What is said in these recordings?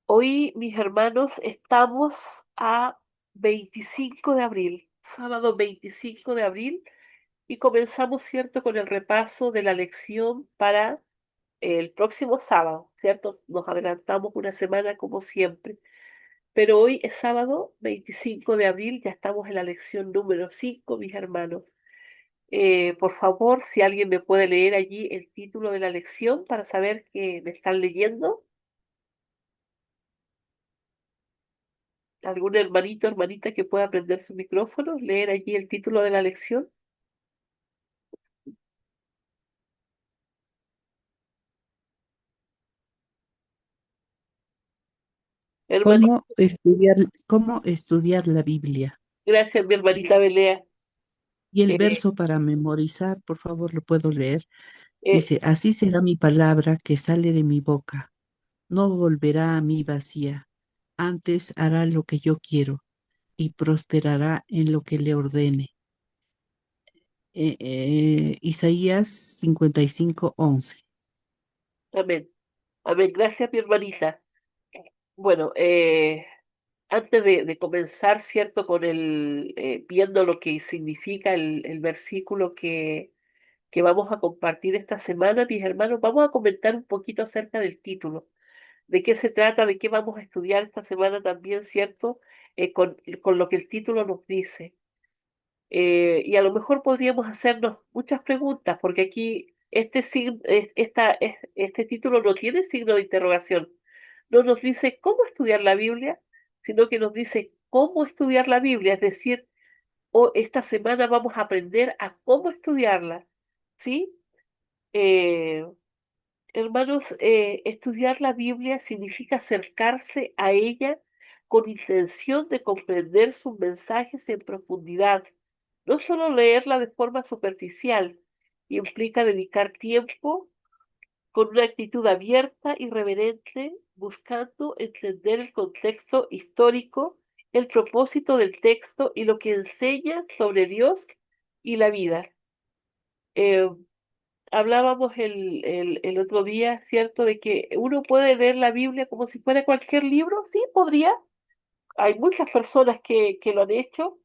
Hoy, mis hermanos, estamos a 25 de abril, sábado 25 de abril, y comenzamos, ¿cierto?, con el repaso de la lección para el próximo sábado, ¿cierto? Nos adelantamos una semana como siempre, pero hoy es sábado 25 de abril, ya estamos en la lección número 5, mis hermanos. Por favor, si alguien me puede leer allí el título de la lección para saber que me están leyendo. ¿Algún hermanito, hermanita que pueda prender su micrófono, leer allí el título de la lección? Hermanita, Cómo estudiar la Biblia? gracias, mi hermanita Belea. Y el Eh, verso para memorizar, por favor, lo puedo leer. eh, Dice, así será mi palabra que sale de mi boca. No volverá a mí vacía. Antes hará lo que yo quiero y prosperará en lo que le ordene. Isaías 55:11. amén. Amén, gracias, mi hermanita. Bueno, antes de comenzar, ¿cierto? Con viendo lo que significa el versículo que vamos a compartir esta semana, mis hermanos, vamos a comentar un poquito acerca del título. De qué se trata, de qué vamos a estudiar esta semana también, ¿cierto? Con lo que el título nos dice. Y a lo mejor podríamos hacernos muchas preguntas, porque aquí este título no tiene signo de interrogación. No nos dice cómo estudiar la Biblia, sino que nos dice cómo estudiar la Biblia, es decir, esta semana vamos a aprender a cómo estudiarla, ¿sí? Eh, Hermanos, estudiar la Biblia significa acercarse a ella con intención de comprender sus mensajes en profundidad. No solo leerla de forma superficial, implica dedicar tiempo con una actitud abierta y reverente, buscando entender el contexto histórico, el propósito del texto y lo que enseña sobre Dios y la vida. Eh, Hablábamos el otro día, ¿cierto?, de que uno puede leer la Biblia como si fuera cualquier libro. Sí, podría. Hay muchas personas que lo han hecho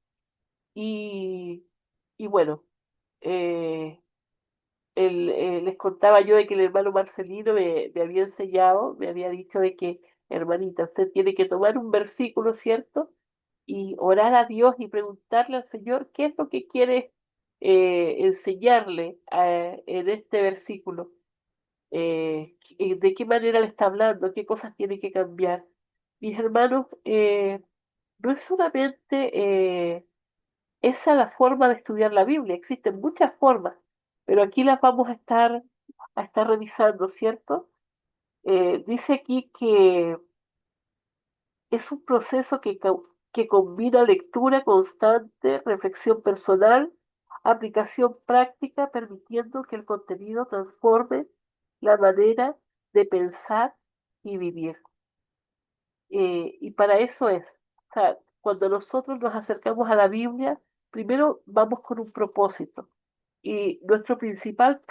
y, y bueno, eh, les contaba yo de que el hermano Marcelino me había enseñado, me había dicho de que, hermanita, usted tiene que tomar un versículo, ¿cierto? Y orar a Dios y preguntarle al Señor qué es lo que quiere enseñarle en este versículo. De qué manera le está hablando, qué cosas tiene que cambiar. Mis hermanos, no es solamente esa la forma de estudiar la Biblia, existen muchas formas, pero aquí las vamos a estar revisando, ¿cierto? Dice aquí que es un proceso que combina lectura constante, reflexión personal, aplicación práctica, permitiendo que el contenido transforme la manera de pensar y vivir. Y para eso es, o sea, cuando nosotros nos acercamos a la Biblia, primero vamos con un propósito. Y nuestro principal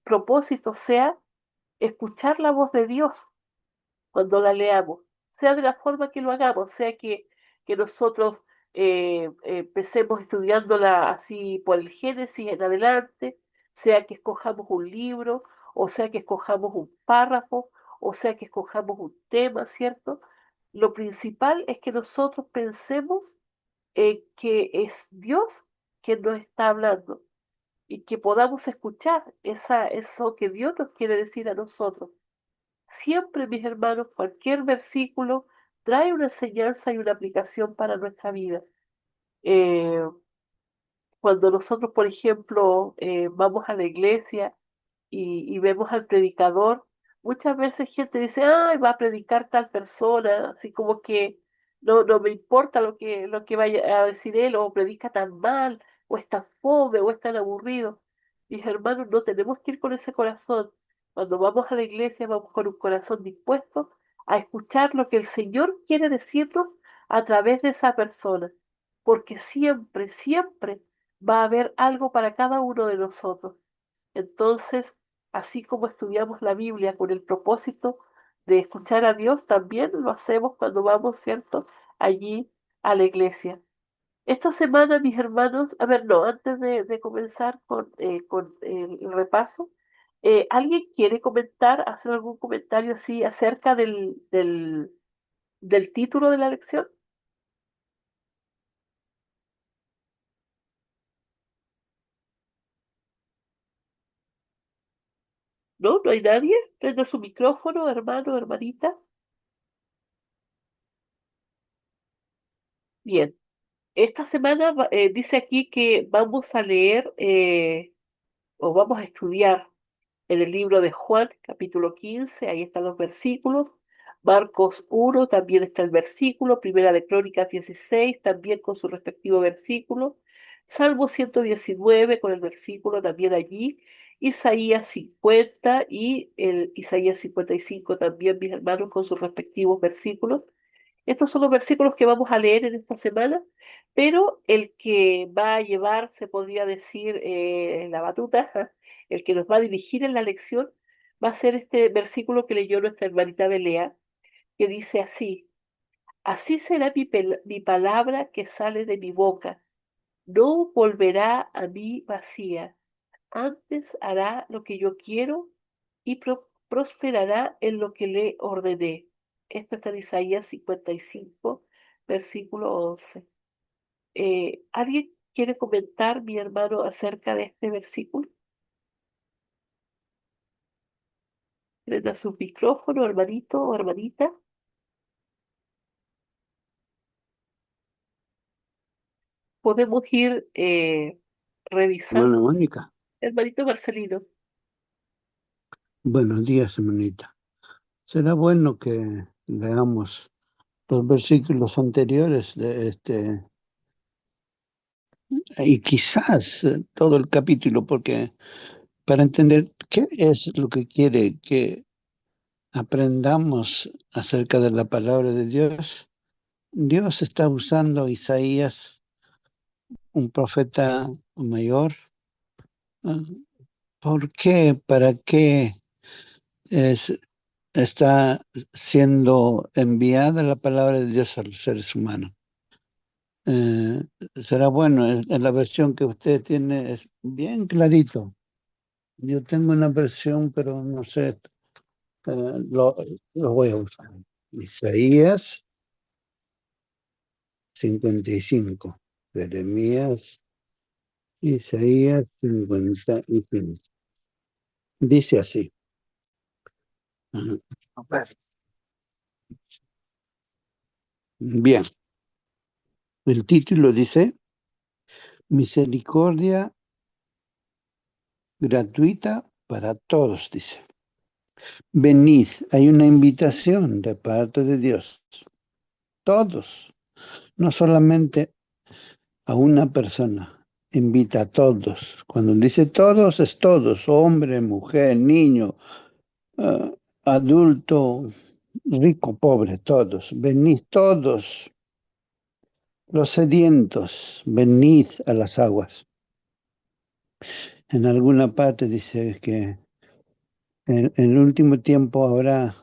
propósito sea escuchar la voz de Dios cuando la leamos, sea de la forma que lo hagamos, sea que nosotros empecemos estudiándola así por el Génesis en adelante, sea que escojamos un libro, o sea que escojamos un párrafo, o sea que escojamos un tema, ¿cierto? Lo principal es que nosotros pensemos que es Dios quien nos está hablando y que podamos escuchar eso que Dios nos quiere decir a nosotros. Siempre, mis hermanos, cualquier versículo trae una enseñanza y una aplicación para nuestra vida. Eh, Cuando nosotros, por ejemplo, vamos a la iglesia y vemos al predicador, muchas veces gente dice, ay, va a predicar tal persona, así como que no me importa lo que vaya a decir él, o predica tan mal, o es tan fome, o es tan aburrido. Mis hermanos, no tenemos que ir con ese corazón. Cuando vamos a la iglesia, vamos con un corazón dispuesto a escuchar lo que el Señor quiere decirnos a través de esa persona, porque siempre, siempre va a haber algo para cada uno de nosotros. Entonces, así como estudiamos la Biblia con el propósito de escuchar a Dios, también lo hacemos cuando vamos, ¿cierto? Allí a la iglesia. Esta semana, mis hermanos, a ver, no, antes de comenzar con el repaso, ¿alguien quiere comentar, hacer algún comentario así acerca del título de la lección? ¿No? ¿No hay nadie? Prenda su micrófono, hermano, hermanita. Bien. Esta semana dice aquí que vamos a leer o vamos a estudiar en el libro de Juan, capítulo 15, ahí están los versículos. Marcos 1, también está el versículo. Primera de Crónicas 16, también con su respectivo versículo. Salmo 119, con el versículo también allí. Isaías 50 y el Isaías 55 también, mis hermanos, con sus respectivos versículos. Estos son los versículos que vamos a leer en esta semana, pero el que va a llevar, se podría decir, la batuta, el que nos va a dirigir en la lección, va a ser este versículo que leyó nuestra hermanita Belea, que dice así: Así será mi palabra que sale de mi boca, no volverá a mí vacía, antes hará lo que yo quiero y prosperará en lo que le ordené. Esto está en Isaías 55, versículo 11. ¿Alguien quiere comentar, mi hermano, acerca de este versículo? Prenda su micrófono, hermanito o hermanita. Podemos ir Hermana revisando. Mónica, Hermanito Marcelino, buenos días, hermanita. Será bueno que leamos los versículos anteriores de y quizás todo el capítulo, porque para entender qué es lo que quiere que aprendamos acerca de la palabra de Dios, Dios está usando a Isaías, un profeta mayor. Ah, ¿Por qué? ¿Para qué es, está siendo enviada la palabra de Dios a los seres humanos? Eh, Será bueno, en la versión que usted tiene es bien clarito. Yo tengo una versión, pero no sé, lo, lo voy a usar. Isaías 55, Jeremías, Isaías 55. Dice así. Ajá. A ver. Bien, el título dice Misericordia gratuita para todos, dice. Venid, hay una invitación de parte de Dios. Todos, no solamente a una persona, invita a todos. Cuando dice todos, es todos, hombre, mujer, niño, ah, adulto, rico, pobre, todos. Venid todos, los sedientos, venid a las aguas. En alguna parte dice que en el último tiempo habrá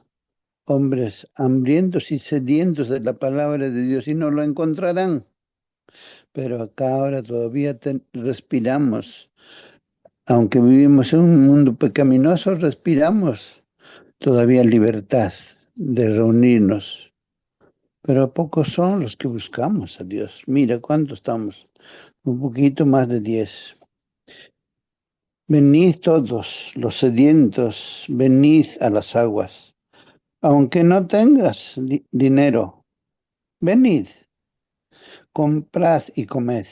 hombres hambrientos y sedientos de la palabra de Dios y no lo encontrarán. Pero acá ahora todavía respiramos. Aunque vivimos en un mundo pecaminoso, respiramos todavía libertad de reunirnos. Pero pocos son los que buscamos a Dios. Mira cuántos estamos. Un poquito más de 10. Venid todos los sedientos, venid a las aguas. Aunque no tengas dinero, venid, comprad y comed.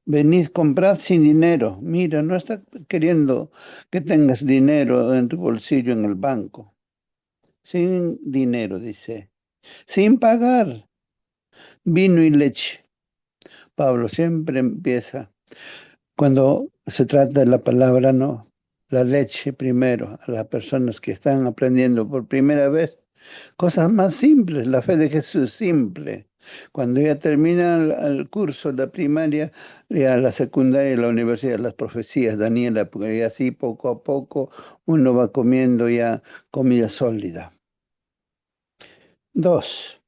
Venid, comprad sin dinero. Mira, no está queriendo que tengas dinero en tu bolsillo en el banco. Sin dinero, dice. Sin pagar vino y leche. Pablo siempre empieza, cuando se trata de la palabra, no, la leche primero, a las personas que están aprendiendo por primera vez. Cosas más simples, la fe de Jesús simple. Cuando ya termina el curso, la primaria, ya la secundaria, la universidad, las profecías, Daniela, porque así poco a poco uno va comiendo ya comida sólida. 2.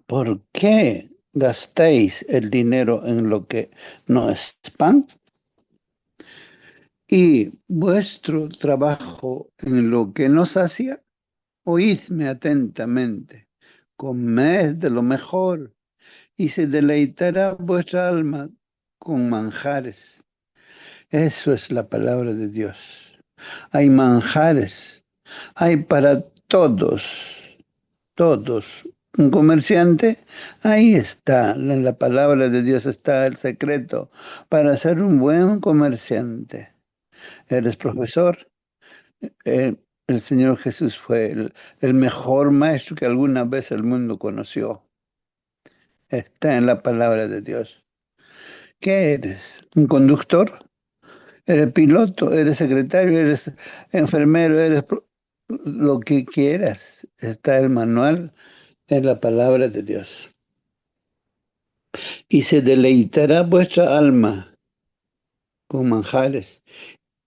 ¿Por qué gastáis el dinero en lo que no es pan y vuestro trabajo en lo que no sacia? Oídme atentamente, comed de lo mejor y se deleitará vuestra alma con manjares. Eso es la palabra de Dios. Hay manjares, hay para todos, todos. Un comerciante, ahí está, en la palabra de Dios está el secreto para ser un buen comerciante. Eres profesor, el Señor Jesús fue el mejor maestro que alguna vez el mundo conoció. Está en la palabra de Dios. ¿Qué eres? ¿Un conductor? ¿Eres piloto? ¿Eres secretario? ¿Eres enfermero? Lo que quieras? Está el manual en la palabra de Dios. Y se deleitará vuestra alma con manjares.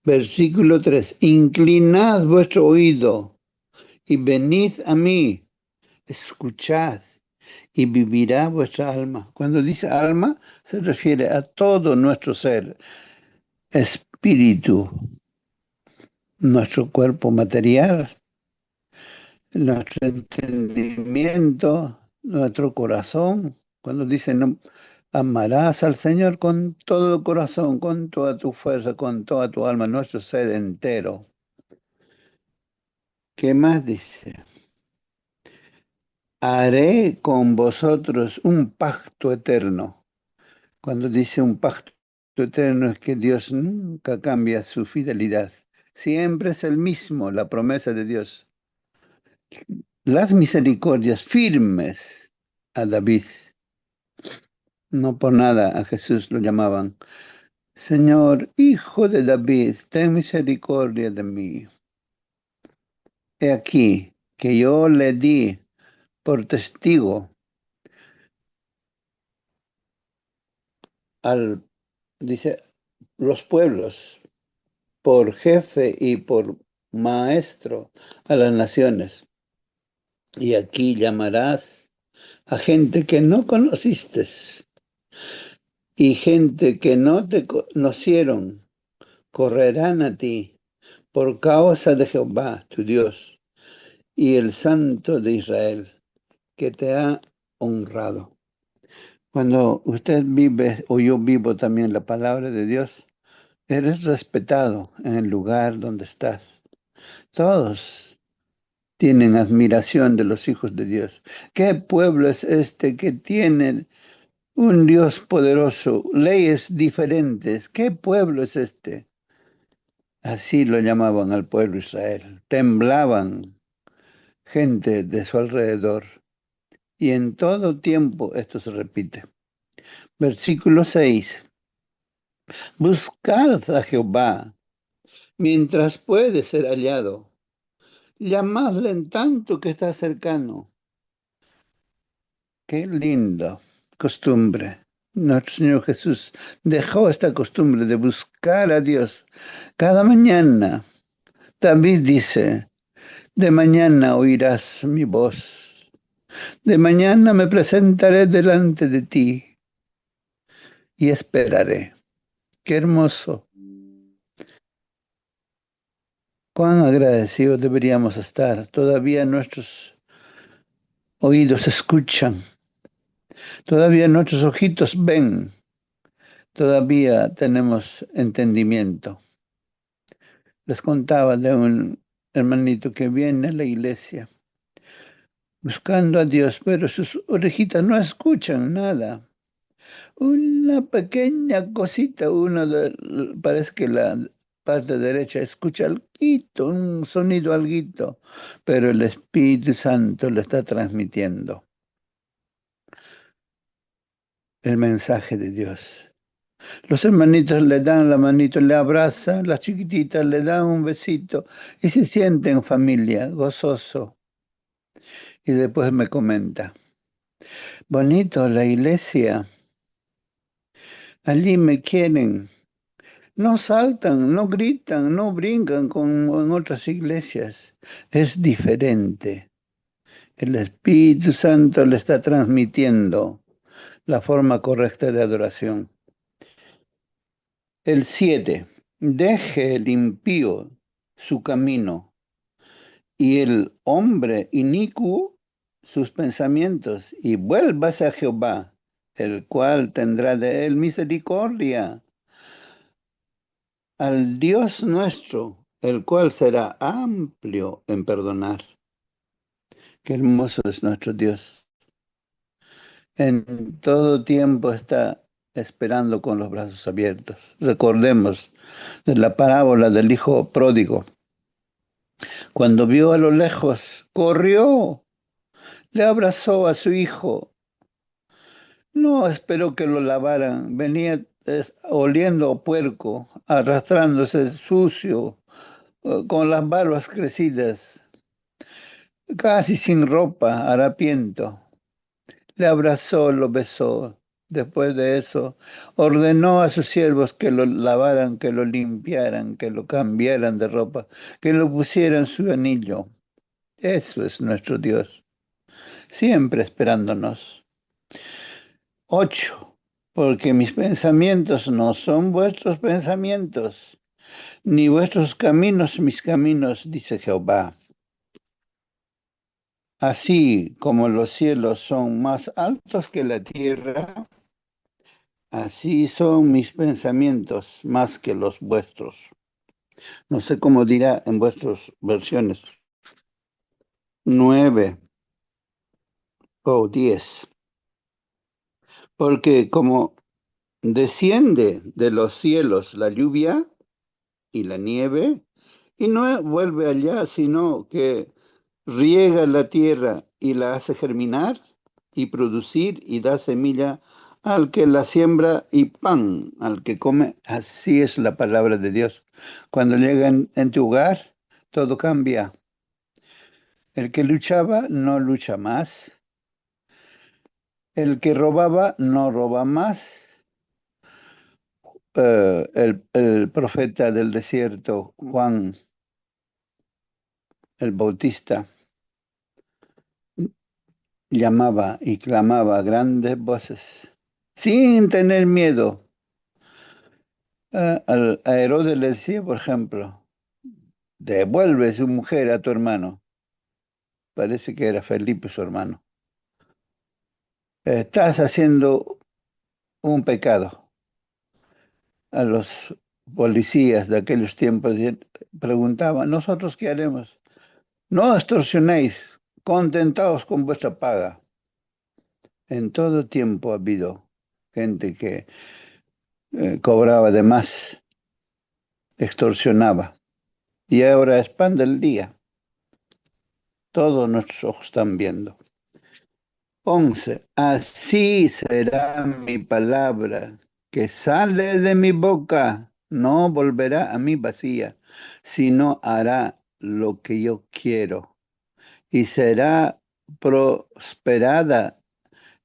Versículo 3. Inclinad vuestro oído y venid a mí. Escuchad y vivirá vuestra alma. Cuando dice alma, se refiere a todo nuestro ser, espíritu, nuestro cuerpo material, nuestro entendimiento, nuestro corazón. Cuando dice, no, amarás al Señor con todo el corazón, con toda tu fuerza, con toda tu alma, nuestro ser entero. ¿Qué más dice? Haré con vosotros un pacto eterno. Cuando dice un pacto eterno es que Dios nunca cambia su fidelidad. Siempre es el mismo, la promesa de Dios. Las misericordias firmes a David. No por nada a Jesús lo llamaban: Señor, hijo de David, ten misericordia de mí. He aquí que yo le di por testigo dice, los pueblos, por jefe y por maestro a las naciones. Y aquí llamarás a gente que no conociste y gente que no te conocieron, correrán a ti por causa de Jehová, tu Dios, y el Santo de Israel, que te ha honrado. Cuando usted vive, o yo vivo también la palabra de Dios, eres respetado en el lugar donde estás. Todos tienen admiración de los hijos de Dios. ¿Qué pueblo es este que tiene un Dios poderoso, leyes diferentes? ¿Qué pueblo es este? Así lo llamaban al pueblo de Israel. Temblaban gente de su alrededor. Y en todo tiempo esto se repite. Versículo 6. Buscad a Jehová mientras puede ser hallado. Llamadle en tanto que está cercano. Qué linda costumbre. Nuestro Señor Jesús dejó esta costumbre de buscar a Dios cada mañana. David dice, de mañana oirás mi voz. De mañana me presentaré delante de ti y esperaré. Qué hermoso. Cuán agradecidos deberíamos estar. Todavía nuestros oídos escuchan. Todavía nuestros ojitos ven. Todavía tenemos entendimiento. Les contaba de un hermanito que viene a la iglesia buscando a Dios, pero sus orejitas no escuchan nada. Una pequeña cosita, parece que la parte derecha escucha alguito, un sonido alguito, pero el Espíritu Santo le está transmitiendo el mensaje de Dios. Los hermanitos le dan la manito, le abrazan, las chiquititas le dan un besito y se sienten familia, gozoso. Y después me comenta, bonito la iglesia, allí me quieren. No saltan, no gritan, no brincan como en otras iglesias. Es diferente. El Espíritu Santo le está transmitiendo la forma correcta de adoración. El 7. Deje el impío su camino y el hombre inicuo sus pensamientos, y vuélvase a Jehová, el cual tendrá de él misericordia, al Dios nuestro, el cual será amplio en perdonar. Qué hermoso es nuestro Dios. En todo tiempo está esperando con los brazos abiertos. Recordemos de la parábola del hijo pródigo. Cuando vio a lo lejos, corrió, le abrazó a su hijo. No esperó que lo lavaran. Venía oliendo a puerco, arrastrándose sucio, con las barbas crecidas, casi sin ropa, harapiento. Le abrazó, lo besó. Después de eso, ordenó a sus siervos que lo lavaran, que lo limpiaran, que lo cambiaran de ropa, que lo pusieran su anillo. Eso es nuestro Dios, siempre esperándonos. 8. Porque mis pensamientos no son vuestros pensamientos, ni vuestros caminos mis caminos, dice Jehová. Así como los cielos son más altos que la tierra, así son mis pensamientos más que los vuestros. No sé cómo dirá en vuestras versiones. 9 o 10. Porque como desciende de los cielos la lluvia y la nieve, y no vuelve allá, sino que riega la tierra y la hace germinar y producir y da semilla al que la siembra y pan al que come. Así es la palabra de Dios. Cuando llega en tu hogar, todo cambia. El que luchaba no lucha más. El que robaba no roba más. El profeta del desierto, Juan el Bautista, llamaba y clamaba a grandes voces, sin tener miedo. A Herodes le decía, por ejemplo, devuelve su mujer a tu hermano. Parece que era Felipe su hermano. Estás haciendo un pecado. A los policías de aquellos tiempos preguntaban, ¿nosotros qué haremos? No extorsionéis, contentaos con vuestra paga. En todo tiempo ha habido gente que cobraba de más, extorsionaba. Y ahora es pan del día. Todos nuestros ojos están viendo. 11. Así será mi palabra que sale de mi boca. No volverá a mí vacía, sino hará lo que yo quiero. Y será prosperada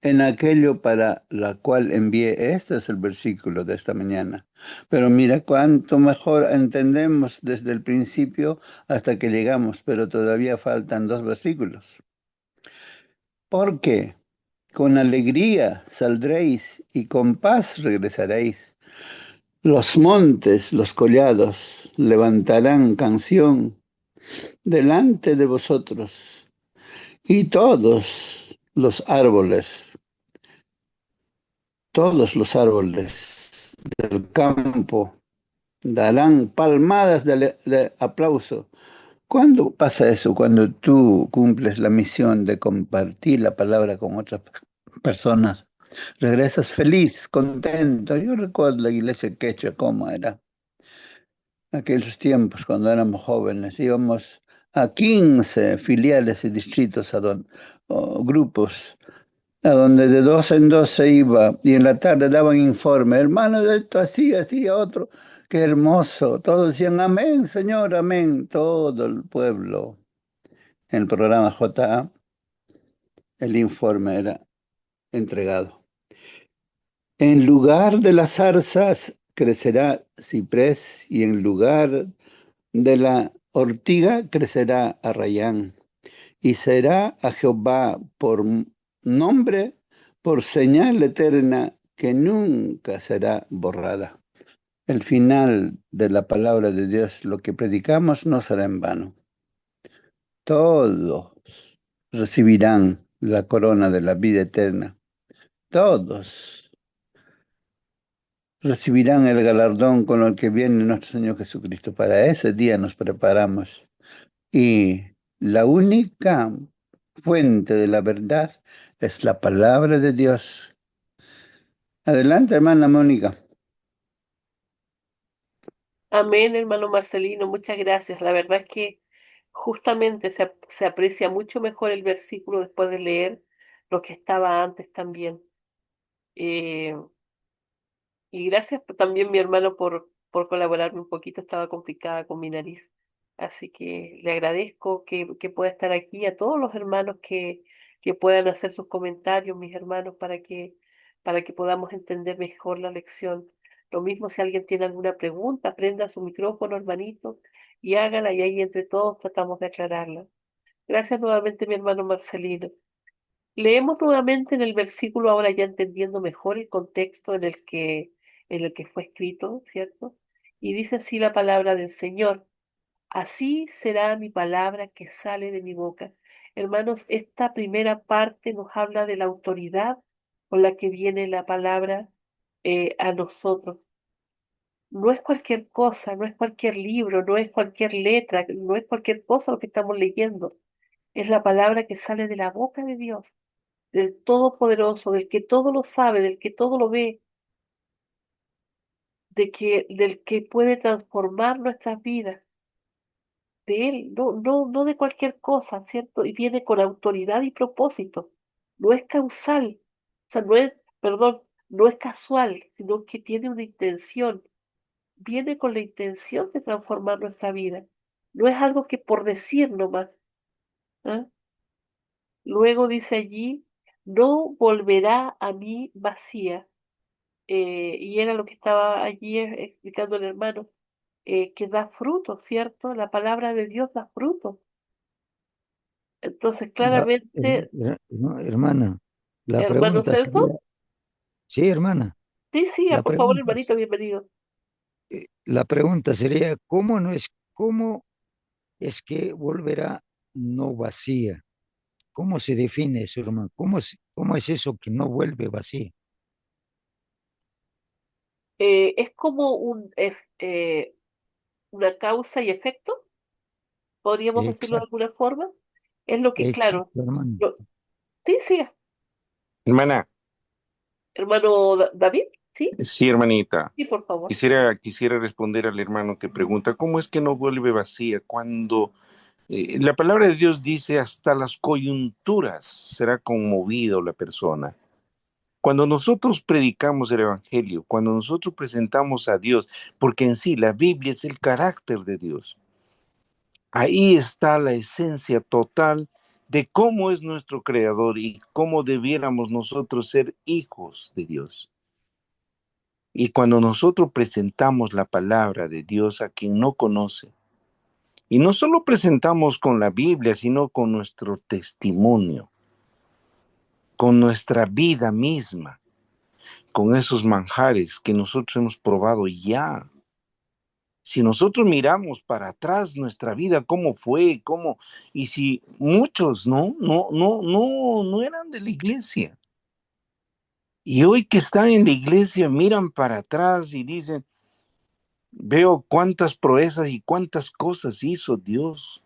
en aquello para la cual envié. Este es el versículo de esta mañana. Pero mira cuánto mejor entendemos desde el principio hasta que llegamos, pero todavía faltan 2 versículos. Porque con alegría saldréis y con paz regresaréis. Los montes, los collados levantarán canción delante de vosotros, y todos los árboles del campo darán palmadas de aplauso. ¿Cuándo pasa eso? Cuando tú cumples la misión de compartir la palabra con otras personas. Regresas feliz, contento. Yo recuerdo la iglesia quechua, cómo era. Aquellos tiempos cuando éramos jóvenes, íbamos a 15 filiales y distritos, o grupos, a donde de 2 en 2 se iba, y en la tarde daban informe, hermano, esto así, así, otro, qué hermoso. Todos decían, amén, Señor, amén. Todo el pueblo. En el programa JA, el informe era entregado. En lugar de las zarzas crecerá ciprés, y en lugar de la ortiga crecerá arrayán, y será a Jehová por nombre, por señal eterna que nunca será borrada. El final de la palabra de Dios, lo que predicamos, no será en vano. Todos recibirán la corona de la vida eterna. Todos recibirán el galardón con el que viene nuestro Señor Jesucristo. Para ese día nos preparamos. Y la única fuente de la verdad es la palabra de Dios. Adelante, hermana Mónica. Amén, hermano Marcelino, muchas gracias. La verdad es que justamente se aprecia mucho mejor el versículo después de leer lo que estaba antes también. Eh, y gracias también, mi hermano, por colaborarme un poquito. Estaba complicada con mi nariz. Así que le agradezco que pueda estar aquí, a todos los hermanos que puedan hacer sus comentarios, mis hermanos, para que podamos entender mejor la lección. Lo mismo si alguien tiene alguna pregunta, prenda su micrófono, hermanito, y hágala, y ahí entre todos tratamos de aclararla. Gracias nuevamente, mi hermano Marcelino. Leemos nuevamente en el versículo, ahora ya entendiendo mejor el contexto en el que fue escrito, ¿cierto? Y dice así la palabra del Señor: así será mi palabra que sale de mi boca. Hermanos, esta primera parte nos habla de la autoridad con la que viene la palabra a nosotros. No es cualquier cosa, no es cualquier libro, no es cualquier letra, no es cualquier cosa lo que estamos leyendo. Es la palabra que sale de la boca de Dios, del Todopoderoso, del que todo lo sabe, del que todo lo ve, del que puede transformar nuestras vidas, de Él, no de cualquier cosa, ¿cierto? Y viene con autoridad y propósito. No es causal, o sea, perdón, no es casual, sino que tiene una intención. Viene con la intención de transformar nuestra vida. No es algo que por decir nomás. ¿Ah? Luego dice allí: no volverá a mí vacía. Y era lo que estaba allí explicando el hermano, que da fruto, ¿cierto? La palabra de Dios da fruto. Entonces, La- claramente, no, hermana, la hermano pregunta sería, Celso, sí, hermana, sí, sí, la por favor, pregunta, hermanito, bienvenido. la pregunta sería, cómo es que volverá no vacía? ¿Cómo se define eso, hermano? ¿Cómo es eso que no vuelve vacía? Es como una causa y efecto, podríamos decirlo de Exacto, alguna forma. Es lo que, claro, exacto, hermano. lo- sí, sí, Hermana, hermano David, sí, sí, hermanita. sí, por favor. Quisiera responder al hermano que pregunta, ¿cómo es que no vuelve vacía cuando la palabra de Dios dice hasta las coyunturas será conmovido la persona? Cuando nosotros predicamos el Evangelio, cuando nosotros presentamos a Dios, porque en sí la Biblia es el carácter de Dios, ahí está la esencia total de cómo es nuestro Creador y cómo debiéramos nosotros ser hijos de Dios. Y cuando nosotros presentamos la palabra de Dios a quien no conoce, y no solo presentamos con la Biblia, sino con nuestro testimonio, con nuestra vida misma, con esos manjares que nosotros hemos probado ya. Si nosotros miramos para atrás nuestra vida, cómo fue, y si muchos no eran de la iglesia. Y hoy que están en la iglesia, miran para atrás y dicen, veo cuántas proezas y cuántas cosas hizo Dios.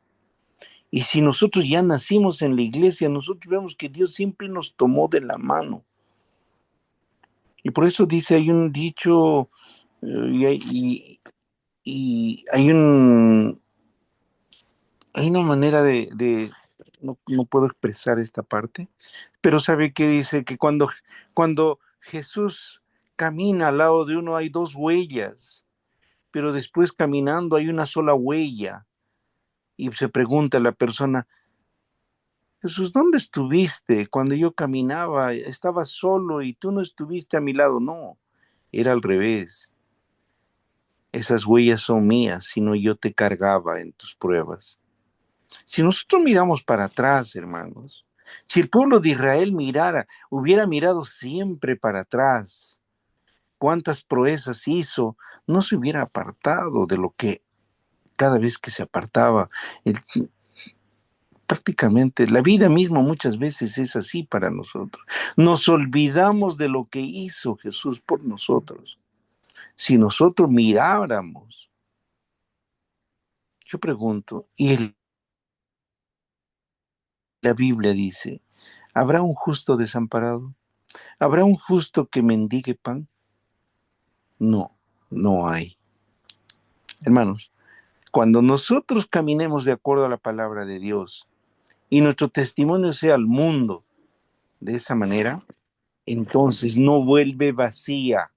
Y si nosotros ya nacimos en la iglesia, nosotros vemos que Dios siempre nos tomó de la mano. Y por eso dice, hay un dicho, y hay una manera no puedo expresar esta parte, pero sabe que dice que cuando Jesús camina al lado de uno hay dos huellas, pero después caminando hay una sola huella. Y se pregunta a la persona, Jesús, ¿dónde estuviste cuando yo caminaba? Estaba solo y tú no estuviste a mi lado. No, era al revés. Esas huellas son mías, sino yo te cargaba en tus pruebas. Si nosotros miramos para atrás, hermanos, si el pueblo de Israel hubiera mirado siempre para atrás, cuántas proezas hizo, no se hubiera apartado de lo que cada vez que se apartaba. El, prácticamente la vida misma muchas veces es así para nosotros. Nos olvidamos de lo que hizo Jesús por nosotros. Si nosotros miráramos, yo pregunto, la Biblia dice, ¿habrá un justo desamparado? ¿Habrá un justo que mendigue pan? No, no hay. Hermanos, cuando nosotros caminemos de acuerdo a la palabra de Dios y nuestro testimonio sea al mundo de esa manera, entonces no vuelve vacía.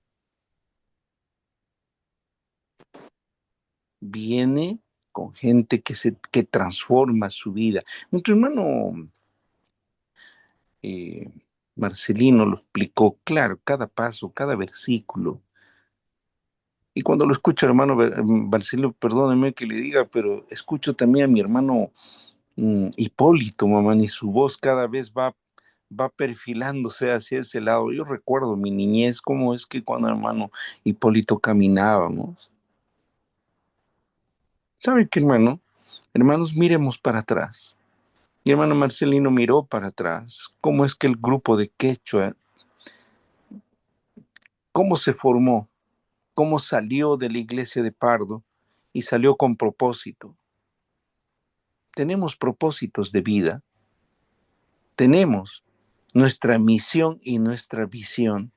Viene con gente que transforma su vida. Nuestro hermano eh, Marcelino lo explicó claro, cada paso, cada versículo. Y cuando lo escucho, hermano Marcelino, perdóneme que le diga, pero escucho también a mi hermano Hipólito, mamá, y su voz cada vez va perfilándose hacia ese lado. Yo recuerdo mi niñez, cómo es que cuando hermano Hipólito caminábamos. ¿Sabe qué, hermano? Hermanos, miremos para atrás. Mi hermano Marcelino miró para atrás. ¿Cómo es que el grupo de Quechua, cómo se formó? ¿Cómo salió de la iglesia de Pardo y salió con propósito? Tenemos propósitos de vida. Tenemos nuestra misión y nuestra visión.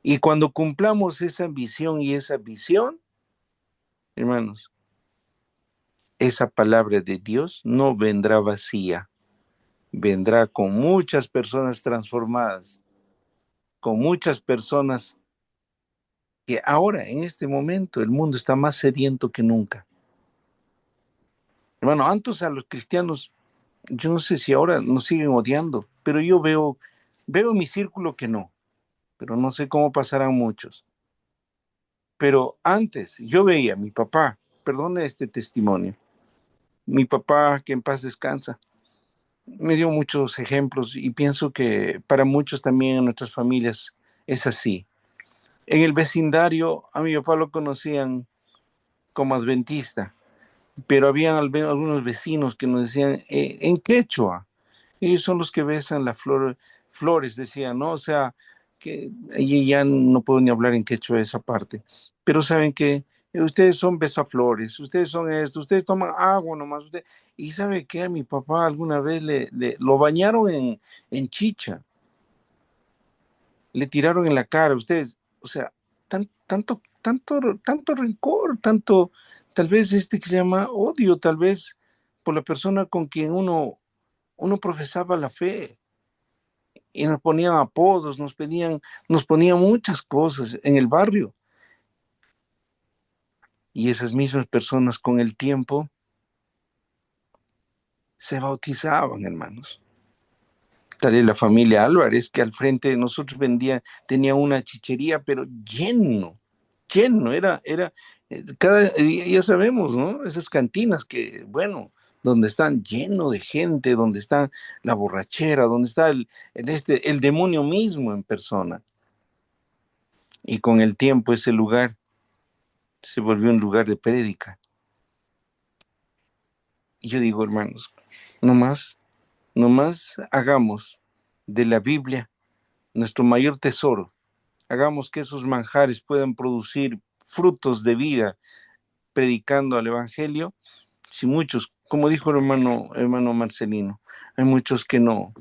Y cuando cumplamos esa misión y esa visión, hermanos, esa palabra de Dios no vendrá vacía, vendrá con muchas personas transformadas, con muchas personas que ahora, en este momento, el mundo está más sediento que nunca. Hermano, antes a los cristianos, yo no sé si ahora nos siguen odiando, pero yo veo en mi círculo que no, pero no sé cómo pasarán muchos. Pero antes yo veía a mi papá, perdone este testimonio, mi papá, que en paz descansa, me dio muchos ejemplos y pienso que para muchos también en nuestras familias es así. En el vecindario a mi papá lo conocían como adventista, pero había algunos vecinos que nos decían en quechua. Ellos son los que besan flores, decían, ¿no? O sea, que y ya no puedo ni hablar en quechua esa parte. Pero saben que ustedes son besaflores, ustedes son esto, ustedes toman agua nomás. Y sabe que a mi papá alguna vez lo bañaron en chicha, le tiraron en la cara, ustedes, o sea, tanto rencor, tal vez que se llama odio, tal vez por la persona con quien uno profesaba la fe y nos ponían apodos, nos ponían muchas cosas en el barrio. Y esas mismas personas con el tiempo se bautizaban, hermanos. Tal es la familia Álvarez, que al frente de nosotros tenía una chichería, pero lleno, ya sabemos, ¿no? Esas cantinas que, bueno, donde están lleno de gente, donde está la borrachera, donde está el demonio mismo en persona. Y con el tiempo ese lugar se volvió un lugar de prédica. Y yo digo, hermanos, no más hagamos de la Biblia nuestro mayor tesoro. Hagamos que esos manjares puedan producir frutos de vida predicando al Evangelio. Si muchos, como dijo el hermano Marcelino, hay muchos que no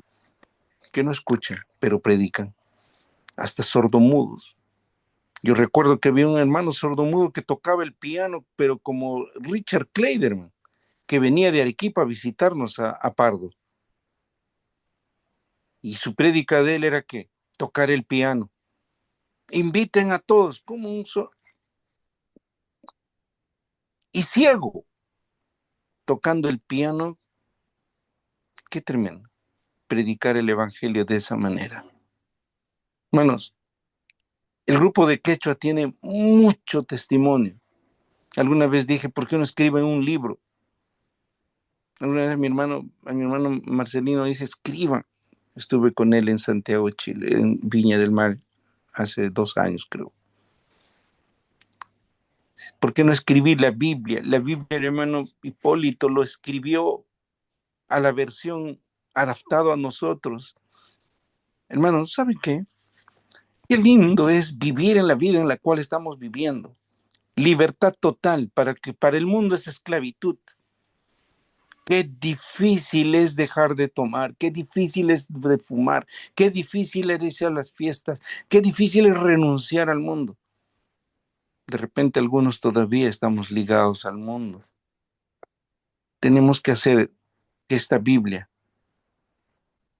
escuchan, pero predican, hasta sordomudos. Yo recuerdo que había un hermano sordomudo que tocaba el piano, pero como Richard Clayderman, que venía de Arequipa a visitarnos a Pardo. Y su prédica de él era que tocar el piano. Inviten a todos, como y ciego, tocando el piano. Qué tremendo, predicar el evangelio de esa manera. Hermanos, el grupo de Quechua tiene mucho testimonio. Alguna vez dije, ¿por qué no escriben un libro? Una vez a mi hermano Marcelino dije, escriba. Estuve con él en Santiago, Chile, en Viña del Mar, hace 2 años, creo. ¿Por qué no escribir la Biblia? La Biblia, el hermano Hipólito lo escribió a la versión adaptado a nosotros. Hermanos, ¿saben qué? Qué lindo es vivir en la vida en la cual estamos viviendo. Libertad total, para que para el mundo es esclavitud. Qué difícil es dejar de tomar, qué difícil es de fumar, qué difícil es irse a las fiestas, qué difícil es renunciar al mundo. De repente algunos todavía estamos ligados al mundo. Tenemos que hacer que esta Biblia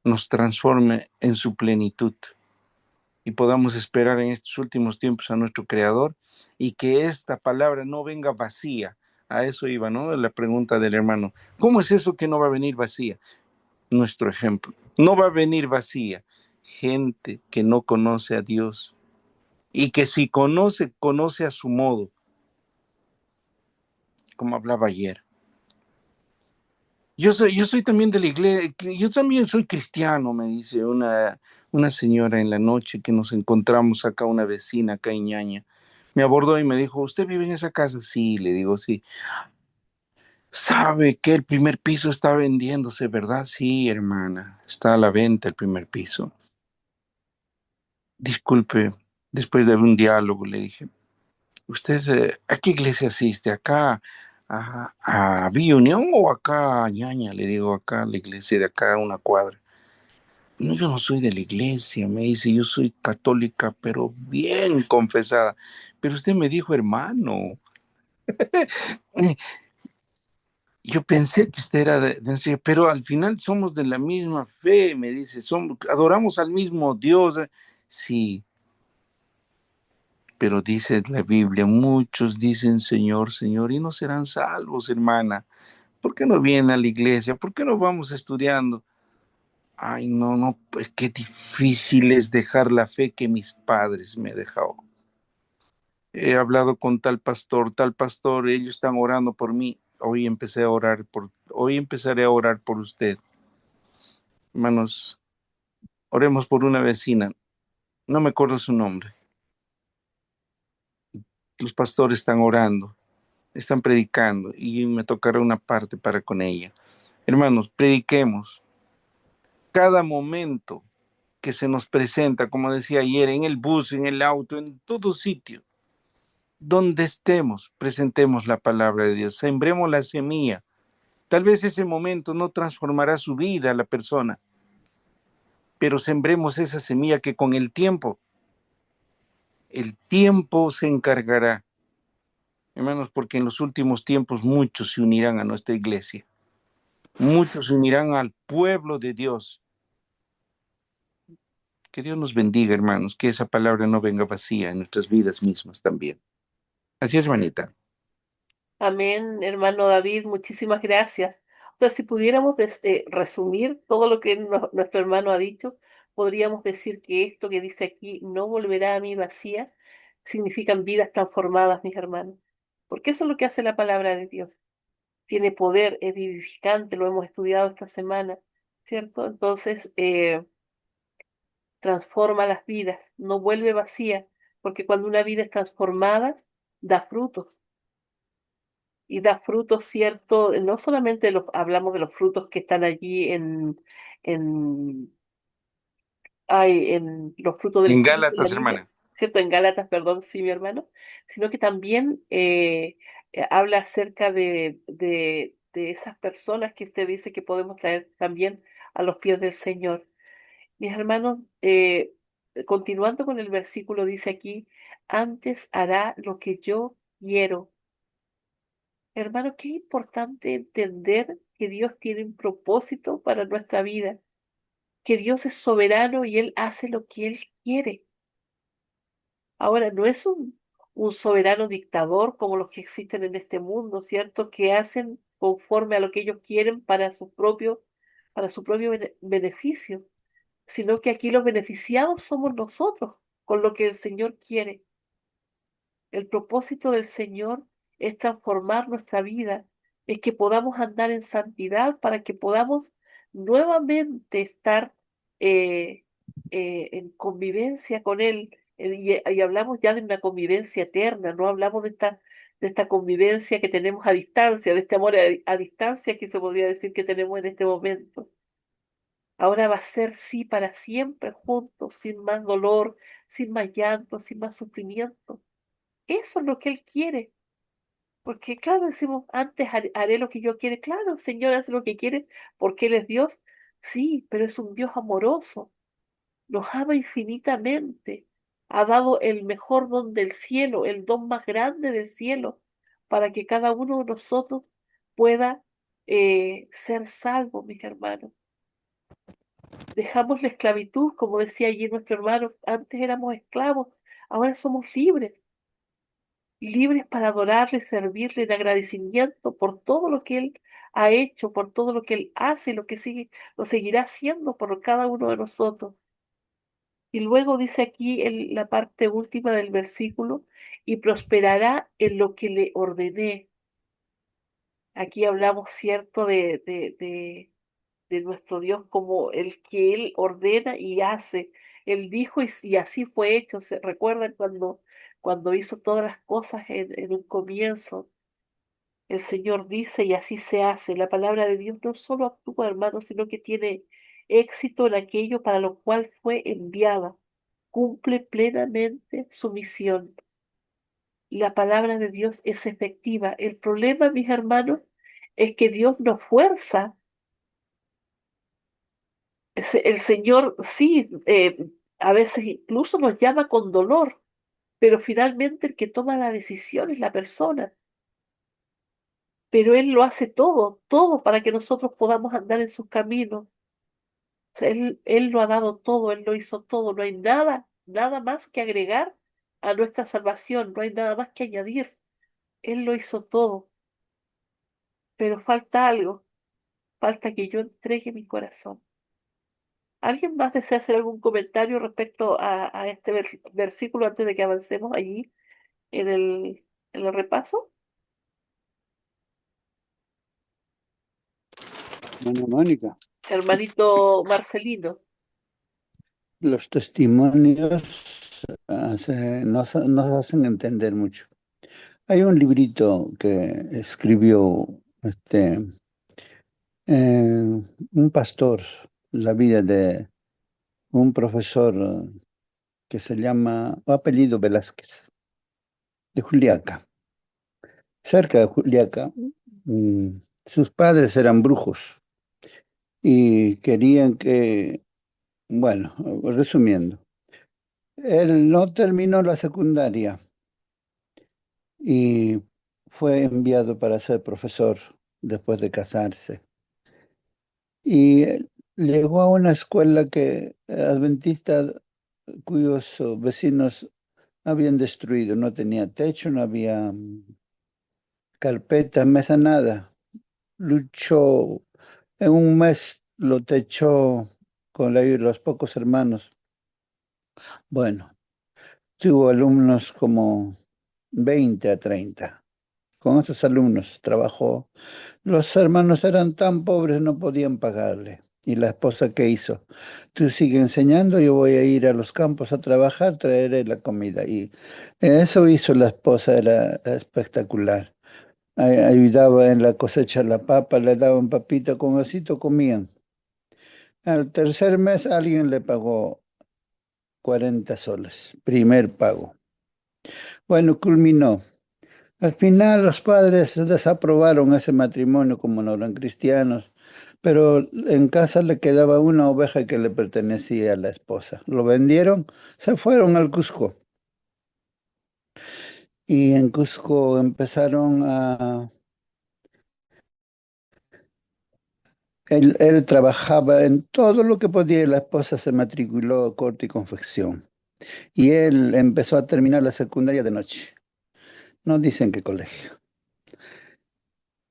nos transforme en su plenitud y podamos esperar en estos últimos tiempos a nuestro Creador y que esta palabra no venga vacía. A eso iba, ¿no? La pregunta del hermano. ¿Cómo es eso que no va a venir vacía? Nuestro ejemplo. No va a venir vacía. Gente que no conoce a Dios y que si conoce, conoce a su modo, como hablaba ayer. Yo soy también de la iglesia, yo también soy cristiano, me dice una señora en la noche que nos encontramos acá, una vecina acá en Ñaña. Me abordó y me dijo, ¿usted vive en esa casa? Sí, le digo, sí. ¿Sabe que el primer piso está vendiéndose, verdad? Sí, hermana, está a la venta el primer piso. Disculpe, después de un diálogo le dije, ¿usted a qué iglesia asiste? ¿Acá a Villa Unión o acá a Ñaña? Le digo, acá a la iglesia de acá a una cuadra. No, yo no soy de la iglesia, me dice, yo soy católica, pero bien confesada. Pero usted me dijo, hermano. Yo pensé que usted era pero al final somos de la misma fe, me dice, adoramos al mismo Dios. Sí, pero dice la Biblia, muchos dicen Señor, Señor, y no serán salvos, hermana. ¿Por qué no vienen a la iglesia? ¿Por qué no vamos estudiando? Ay, no, no, pues qué difícil es dejar la fe que mis padres me dejaron. He hablado con tal pastor, ellos están orando por mí. Hoy empezaré a orar por usted. Hermanos, oremos por una vecina. No me acuerdo su nombre. Los pastores están orando, están predicando y me tocará una parte para con ella. Hermanos, prediquemos cada momento que se nos presenta, como decía ayer, en el bus, en el auto, en todo sitio, donde estemos, presentemos la palabra de Dios, sembremos la semilla. Tal vez ese momento no transformará su vida a la persona, pero sembremos esa semilla que con el tiempo se encargará. Hermanos, porque en los últimos tiempos muchos se unirán a nuestra iglesia, muchos se unirán al pueblo de Dios. Que Dios nos bendiga, hermanos, que esa palabra no venga vacía en nuestras vidas mismas también. Así es, hermanita. Amén, hermano David, muchísimas gracias. O sea, si pudiéramos resumir todo lo que nuestro hermano ha dicho, podríamos decir que esto que dice aquí, no volverá a mí vacía, significan vidas transformadas, mis hermanos. Porque eso es lo que hace la palabra de Dios. Tiene poder, es vivificante, lo hemos estudiado esta semana, ¿cierto? Entonces, transforma las vidas, no vuelve vacía, porque cuando una vida es transformada, da frutos y da frutos, ¿cierto? No solamente hablamos de los frutos que están allí en, en los frutos del En Espíritu en la Gálatas, Biblia, hermana. ¿cierto? En Gálatas, perdón, sí, mi hermano, sino que también habla acerca de esas personas que usted dice que podemos traer también a los pies del Señor. Mis hermanos, continuando con el versículo, dice aquí, antes hará lo que yo quiero. Hermano, qué importante entender que Dios tiene un propósito para nuestra vida, que Dios es soberano y Él hace lo que Él quiere. Ahora, no es un soberano dictador como los que existen en este mundo, ¿cierto? Que hacen conforme a lo que ellos quieren para su propio beneficio, sino que aquí los beneficiados somos nosotros con lo que el Señor quiere. El propósito del Señor es transformar nuestra vida, es que podamos andar en santidad para que podamos nuevamente estar eh, en convivencia con Él. Y hablamos ya de una convivencia eterna, no hablamos de esta convivencia que tenemos a distancia, de este amor a distancia que se podría decir que tenemos en este momento. Ahora va a ser sí para siempre juntos, sin más dolor, sin más llanto, sin más sufrimiento. Eso es lo que Él quiere. Porque claro, decimos, antes haré lo que yo quiere. Claro, el Señor hace lo que quiere porque Él es Dios. Sí, pero es un Dios amoroso. Nos ama infinitamente. Ha dado el mejor don del cielo, el don más grande del cielo, para que cada uno de nosotros pueda ser salvo, mis hermanos. Dejamos la esclavitud, como decía allí nuestro hermano. Antes éramos esclavos, ahora somos libres. Libres para adorarle, servirle en agradecimiento por todo lo que Él ha hecho, por todo lo que Él hace, lo que sigue, lo seguirá haciendo por cada uno de nosotros. Y luego dice aquí en la parte última del versículo, y prosperará en lo que le ordené. Aquí hablamos, cierto, de nuestro Dios como el que Él ordena y hace. Él dijo y así fue hecho. ¿Se recuerdan cuando hizo todas las cosas en un comienzo? El Señor dice y así se hace. La palabra de Dios no solo actúa, hermano, sino que tiene éxito en aquello para lo cual fue enviada. Cumple plenamente su misión. La palabra de Dios es efectiva. El problema, mis hermanos, es que Dios nos fuerza. El Señor sí, a veces incluso nos llama con dolor, pero finalmente el que toma la decisión es la persona. Pero Él lo hace todo, todo para que nosotros podamos andar en sus caminos. O sea, Él lo ha dado todo, Él lo hizo todo. No hay nada, nada más que agregar a nuestra salvación, no hay nada más que añadir. Él lo hizo todo, pero falta algo, falta que yo entregue mi corazón. ¿Alguien más desea hacer algún comentario respecto a este versículo antes de que avancemos allí en el repaso? Bueno, Mónica, Hermanito Marcelino. los testimonios nos hacen entender mucho. Hay un librito que escribió un pastor, la vida de un profesor que se llama, apellido Velázquez, de Juliaca. Cerca de Juliaca, sus padres eran brujos y querían que, bueno, resumiendo, él no terminó la secundaria y fue enviado para ser profesor después de casarse. Y llegó a una escuela adventista cuyos vecinos habían destruido. No tenía techo, no había carpeta, mesa, nada. Luchó, en un mes lo techó con la ayuda de los pocos hermanos. Bueno, tuvo alumnos como 20 a 30. Con esos alumnos trabajó. Los hermanos eran tan pobres, no podían pagarle. Y la esposa, ¿qué hizo? Tú sigue enseñando, yo voy a ir a los campos a trabajar, traeré la comida. Y eso hizo la esposa, era espectacular. Ayudaba en la cosecha de la papa, le daban papita con osito, comían. Al tercer mes alguien le pagó 40 soles, primer pago. Bueno, culminó. Al final los padres desaprobaron ese matrimonio como no eran cristianos, pero en casa le quedaba una oveja que le pertenecía a la esposa. Lo vendieron, se fueron al Cusco. Y en Cusco empezaron a... Él trabajaba en todo lo que podía y la esposa se matriculó a corte y confección. Y él empezó a terminar la secundaria de noche. No dicen qué colegio.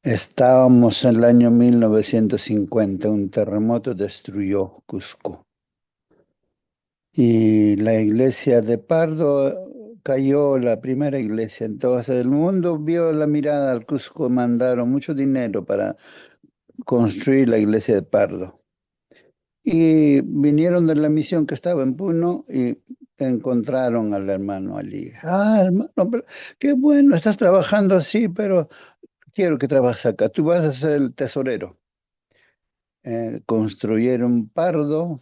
Estábamos en el año 1950, un terremoto destruyó Cusco. Y la iglesia de Pardo cayó la primera iglesia. Entonces el mundo vio la mirada al Cusco, mandaron mucho dinero para construir la iglesia de Pardo. Y vinieron de la misión que estaba en Puno y encontraron al hermano Ali. Ah, hermano, pero qué bueno, estás trabajando así, pero quiero que trabajes acá. Tú vas a ser el tesorero. Construyeron Pardo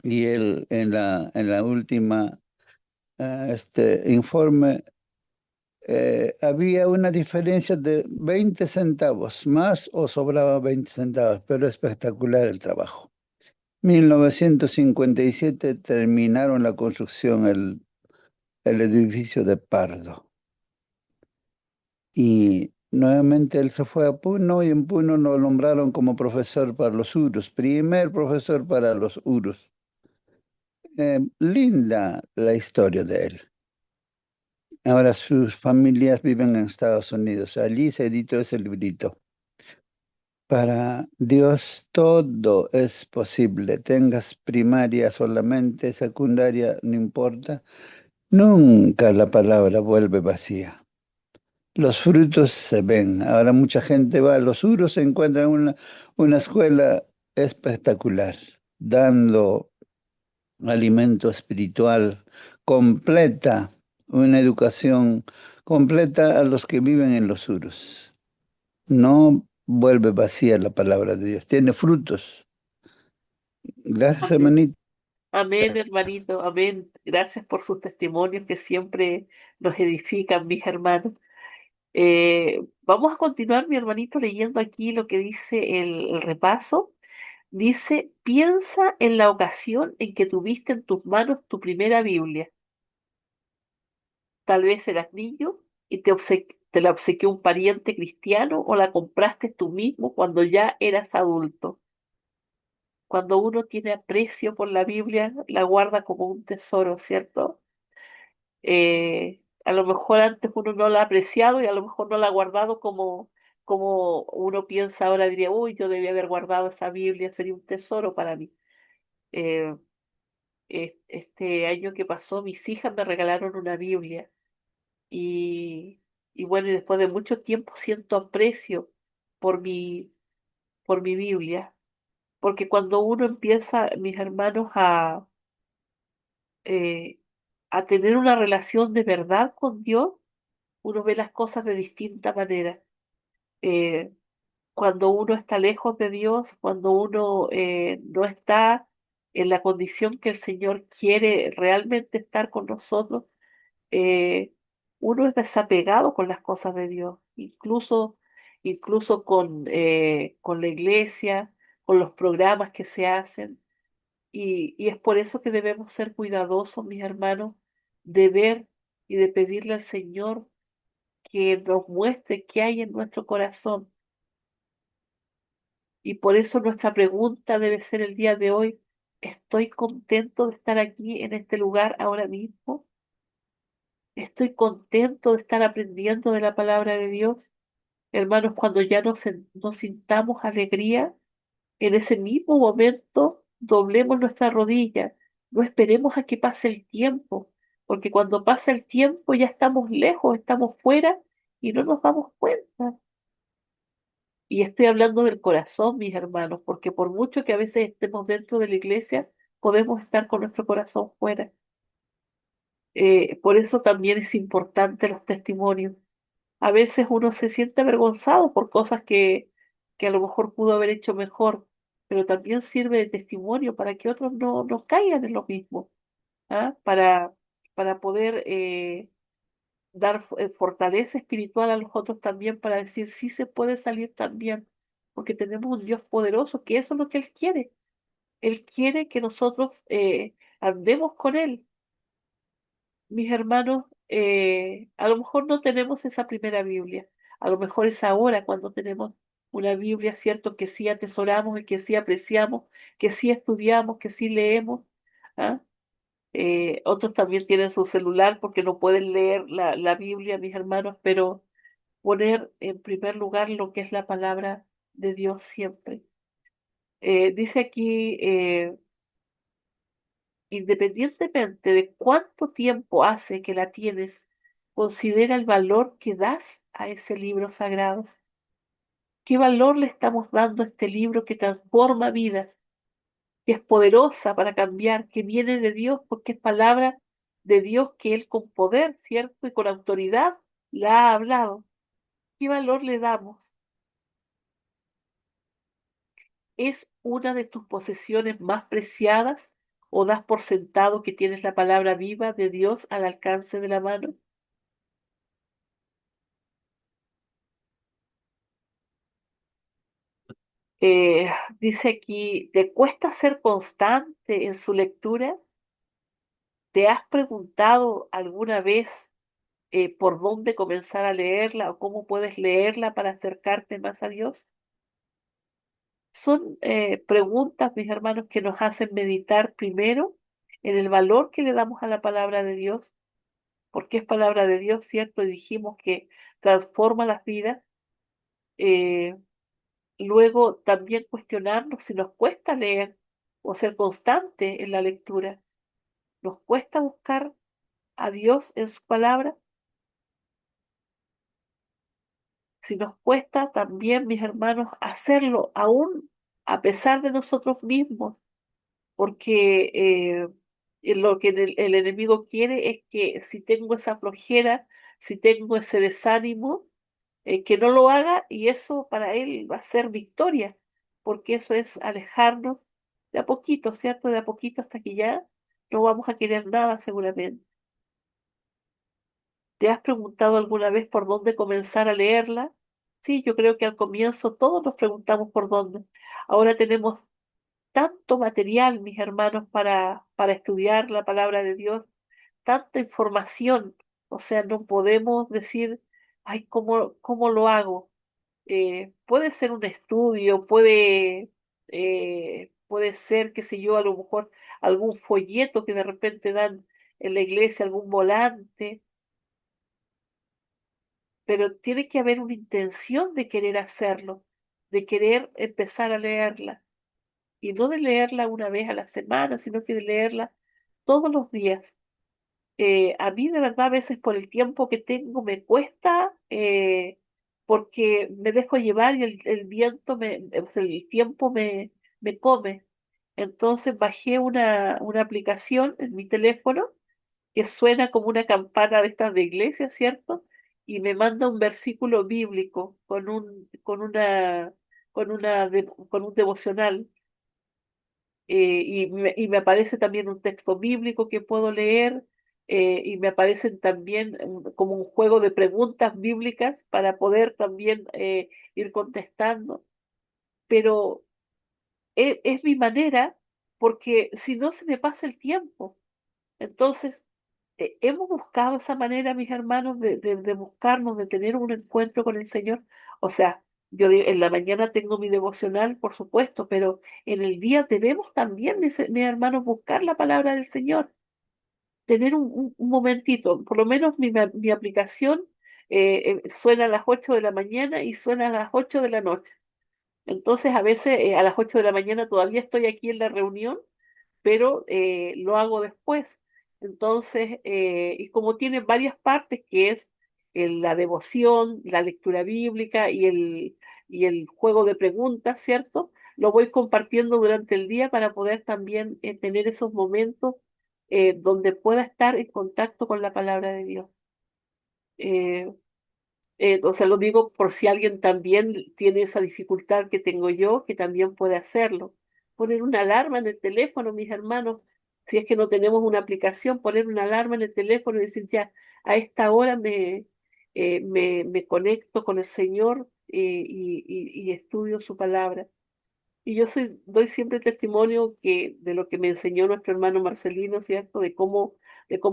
y él en la última informe había una diferencia de 20 centavos, más o sobraba 20 centavos, pero espectacular el trabajo. 1957 terminaron la construcción, el edificio de Pardo. Y nuevamente él se fue a Puno y en Puno lo nombraron como profesor para los Urus, primer profesor para los Urus. Linda la historia de él. Ahora sus familias viven en Estados Unidos. Allí se editó ese librito. Para Dios todo es posible. Tengas primaria solamente, secundaria, no importa. Nunca la palabra vuelve vacía. Los frutos se ven. Ahora mucha gente va a los Uros, se encuentra en una escuela espectacular, dando alimento espiritual completa, una educación completa a los que viven en los Uros. No vuelve vacía la palabra de Dios, tiene frutos. Gracias, Amén. hermanito. Amén, hermanito, amén. Gracias por sus testimonios que siempre nos edifican, mis hermanos. Vamos a continuar, mi hermanito, leyendo aquí lo que dice el repaso. Dice, piensa en la ocasión en que tuviste en tus manos tu primera Biblia. Tal vez eras niño y te la obsequió un pariente cristiano o la compraste tú mismo cuando ya eras adulto. Cuando uno tiene aprecio por la Biblia, la guarda como un tesoro, ¿cierto? A lo mejor antes uno no la ha apreciado y a lo mejor no la ha guardado como uno piensa ahora, diría, uy, yo debía haber guardado esa Biblia, sería un tesoro para mí. Eh, este año que pasó, mis hijas me regalaron una Biblia y, y bueno, y después de mucho tiempo siento aprecio por por mi Biblia, porque cuando uno empieza, mis hermanos, eh, a tener una relación de verdad con Dios, uno ve las cosas de distinta manera. Eh, Cuando uno está lejos de Dios, cuando uno no está en la condición que el Señor quiere realmente estar con nosotros, eh, uno es desapegado con las cosas de Dios, incluso con la iglesia, con los programas que se hacen. Y es por eso que debemos ser cuidadosos, mis hermanos, de ver y de pedirle al Señor que nos muestre qué hay en nuestro corazón. Y por eso nuestra pregunta debe ser el día de hoy, ¿estoy contento de estar aquí en este lugar ahora mismo? ¿Estoy contento de estar aprendiendo de la palabra de Dios? Hermanos, cuando ya nos sintamos alegría, en ese mismo momento doblemos nuestra rodilla. No esperemos a que pase el tiempo, porque cuando pasa el tiempo ya estamos lejos, estamos fuera y no nos damos cuenta. Y estoy hablando del corazón, mis hermanos, porque por mucho que a veces estemos dentro de la iglesia, podemos estar con nuestro corazón fuera. Por eso también es importante los testimonios. A veces uno se siente avergonzado por cosas que a lo mejor pudo haber hecho mejor, pero también sirve de testimonio para que otros no caigan en lo mismo, ¿ah? Para poder dar fortaleza espiritual a los otros también, para decir sí se puede salir también, porque tenemos un Dios poderoso, que eso es lo que Él quiere. Él quiere que nosotros andemos con Él. Mis hermanos, a lo mejor no tenemos esa primera Biblia, a lo mejor es ahora cuando tenemos una Biblia, cierto, que sí atesoramos y que sí apreciamos, que sí estudiamos, que sí leemos, ¿ah? Otros también tienen su celular porque no pueden leer la Biblia, mis hermanos, pero poner en primer lugar lo que es la palabra de Dios siempre. Dice aquí Independientemente de cuánto tiempo hace que la tienes, considera el valor que das a ese libro sagrado. ¿Qué valor le estamos dando a este libro que transforma vidas, que es poderosa para cambiar, que viene de Dios porque es palabra de Dios que Él con poder, ¿cierto? Y con autoridad la ha hablado? ¿Qué valor le damos? ¿Es una de tus posesiones más preciadas o das por sentado que tienes la palabra viva de Dios al alcance de la mano? Eh, Dice aquí, ¿te cuesta ser constante en su lectura? ¿Te has preguntado alguna vez por dónde comenzar a leerla o cómo puedes leerla para acercarte más a Dios? Son preguntas, mis hermanos, que nos hacen meditar primero en el valor que le damos a la palabra de Dios, porque es palabra de Dios, ¿cierto? Y dijimos que transforma las vidas. Eh, Luego también cuestionarnos si nos cuesta leer o ser constante en la lectura. ¿Nos cuesta buscar a Dios en su palabra? Si nos cuesta también, mis hermanos, hacerlo aún a pesar de nosotros mismos, porque lo que el enemigo quiere es que si tengo esa flojera, si tengo ese desánimo, que no lo haga y eso para él va a ser victoria, porque eso es alejarnos de a poquito, ¿cierto? De a poquito hasta que ya no vamos a querer nada seguramente. ¿Te has preguntado alguna vez por dónde comenzar a leerla? Sí, yo creo que al comienzo todos nos preguntamos por dónde. Ahora tenemos tanto material, mis hermanos, para estudiar la palabra de Dios, tanta información. O sea, no podemos decir, ay, ¿cómo lo hago? Puede ser un estudio, puede ser, qué sé yo, a lo mejor algún folleto que de repente dan en la iglesia, algún volante, pero tiene que haber una intención de querer hacerlo, de querer empezar a leerla, y no de leerla una vez a la semana, sino que de leerla todos los días. A mí de verdad a veces por el tiempo que tengo me cuesta porque me dejo llevar y el viento, o sea, el tiempo me come. Entonces bajé una aplicación en mi teléfono que suena como una campana de estas de iglesia, ¿cierto? Y me manda un versículo bíblico con un devocional. Y me aparece también un texto bíblico que puedo leer, y me aparecen también como un juego de preguntas bíblicas para poder también ir contestando. Pero es mi manera porque si no se me pasa el tiempo. Entonces, hemos buscado esa manera, mis hermanos, de buscarnos, de tener un encuentro con el Señor. O sea, en la mañana tengo mi devocional, por supuesto, pero en el día debemos también, mis hermanos, buscar la palabra del Señor, tener un momentito, por lo menos mi aplicación suena a las 8 de la mañana y suena a las 8 de la noche. Entonces, a veces a las 8 de la mañana todavía estoy aquí en la reunión, pero lo hago después. Entonces, y como tiene varias partes, que es la devoción, la lectura bíblica y el juego de preguntas, ¿cierto? Lo voy compartiendo durante el día para poder también tener esos momentos donde pueda estar en contacto con la palabra de Dios. Eh, o sea, lo digo por si alguien también tiene esa dificultad que tengo yo, que también puede hacerlo. Poner una alarma en el teléfono, mis hermanos, si es que no tenemos una aplicación, poner una alarma en el teléfono y decir ya, a esta hora me conecto con el Señor y estudio su palabra. Y doy siempre testimonio de lo que me enseñó nuestro hermano Marcelino, ¿cierto? De cómo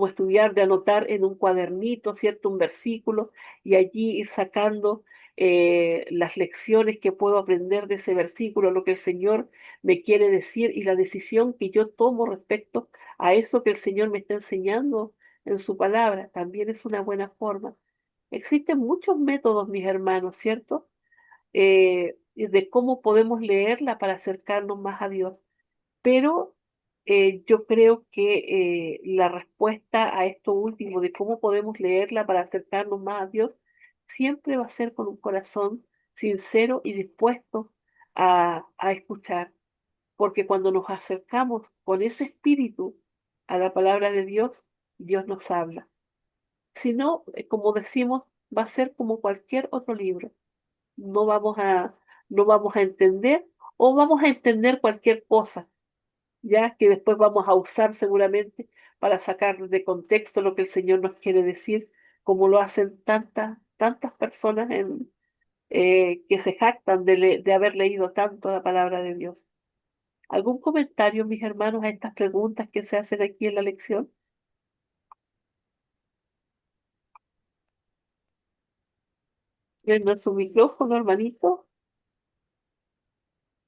estudiar, de anotar en un cuadernito, ¿cierto? Un versículo y allí ir sacando las lecciones que puedo aprender de ese versículo, lo que el Señor me quiere decir y la decisión que yo tomo respecto a eso que el Señor me está enseñando en su palabra. También es una buena forma. Existen muchos métodos, mis hermanos, ¿cierto? Y de cómo podemos leerla para acercarnos más a Dios. Pero yo creo que la respuesta a esto último de cómo podemos leerla para acercarnos más a Dios siempre va a ser con un corazón sincero y dispuesto a escuchar, porque cuando nos acercamos con ese espíritu a la palabra de Dios, Dios nos habla. Si no, como decimos, va a ser como cualquier otro libro. No vamos a, no vamos a entender o vamos a entender cualquier cosa ya que después vamos a usar seguramente para sacar de contexto lo que el Señor nos quiere decir, como lo hacen tantas personas que se jactan de haber leído tanto la palabra de Dios. ¿Algún comentario, mis hermanos, a estas preguntas que se hacen aquí en la lección? Prenda su micrófono, hermanito.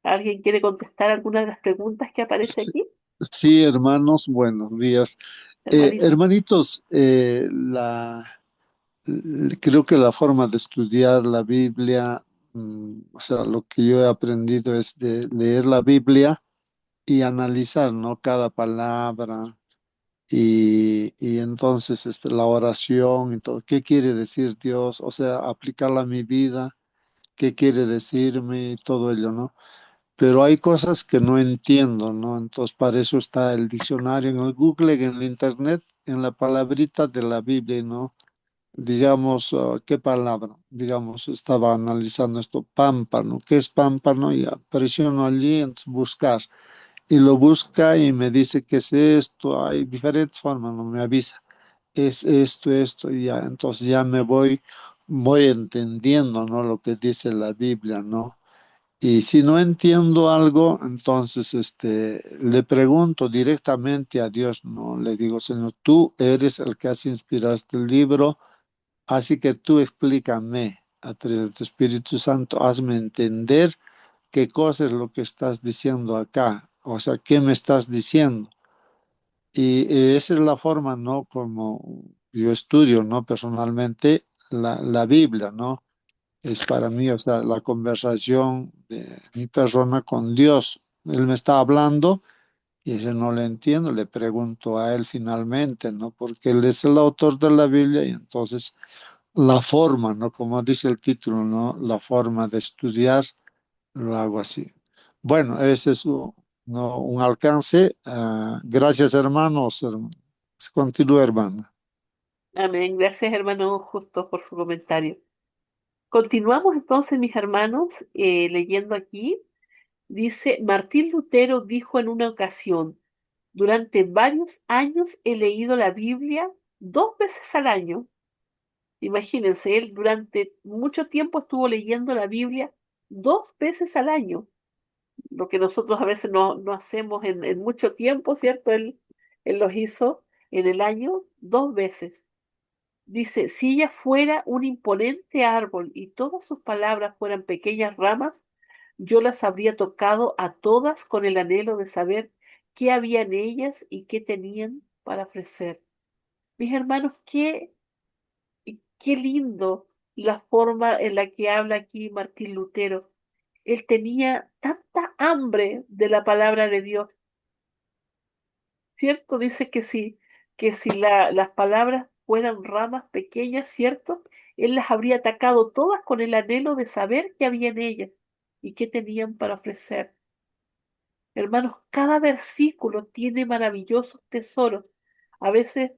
¿Alguien quiere contestar alguna de las preguntas que aparece Sí, aquí? sí, hermanos, buenos días. Hermanito. Hermanitos, creo que la forma de estudiar la Biblia, o sea, lo que yo he aprendido es de leer la Biblia y analizar, ¿no? Cada palabra y entonces la oración y todo. ¿Qué quiere decir Dios? O sea, aplicarla a mi vida, qué quiere decirme y todo ello, ¿no? Pero hay cosas que no entiendo, ¿no? Entonces, para eso está el diccionario en el Google, en el Internet, en la palabrita de la Biblia, ¿no? Digamos, ¿qué palabra? Digamos, estaba analizando esto, pámpano. ¿Qué es pámpano? Y presiono allí, entonces buscar. Y lo busca y me dice qué es esto. Hay diferentes formas, no me avisa. Es esto, y ya. Entonces ya voy entendiendo, ¿no? Lo que dice la Biblia, ¿no? Y si no entiendo algo, entonces le pregunto directamente a Dios, ¿no? Le digo, Señor, tú eres el que has inspirado este libro, así que tú explícame a través de tu Espíritu Santo, hazme entender qué cosa es lo que estás diciendo acá, o sea, qué me estás diciendo. Y esa es la forma, ¿no? Como yo estudio, ¿no? Personalmente la Biblia, ¿no? Es para mí, o sea, la conversación de mi persona con Dios. Él me está hablando y si no le entiendo, le pregunto a él finalmente, ¿no? Porque él es el autor de la Biblia y entonces la forma, ¿no? Como dice el título, ¿no? La forma de estudiar, lo hago así. Bueno, ese es ¿no? un alcance. Gracias, hermanos. Continúa, hermana. Amén. Gracias, hermano Justo, por su comentario. Continuamos entonces, mis hermanos, leyendo aquí. Dice, Martín Lutero dijo en una ocasión, durante varios años he leído la Biblia 2 veces al año. Imagínense, él durante mucho tiempo estuvo leyendo la Biblia 2 veces al año, lo que nosotros a veces no hacemos en mucho tiempo, ¿cierto? Él los hizo en el año 2 veces. Dice, si ella fuera un imponente árbol y todas sus palabras fueran pequeñas ramas, yo las habría tocado a todas con el anhelo de saber qué había en ellas y qué tenían para ofrecer. Mis hermanos, qué lindo la forma en la que habla aquí Martín Lutero. Él tenía tanta hambre de la palabra de Dios, ¿cierto? Dice que si las palabras fueran ramas pequeñas, ¿cierto? Él las habría atacado todas con el anhelo de saber qué había en ellas y qué tenían para ofrecer. Hermanos, cada versículo tiene maravillosos tesoros. A veces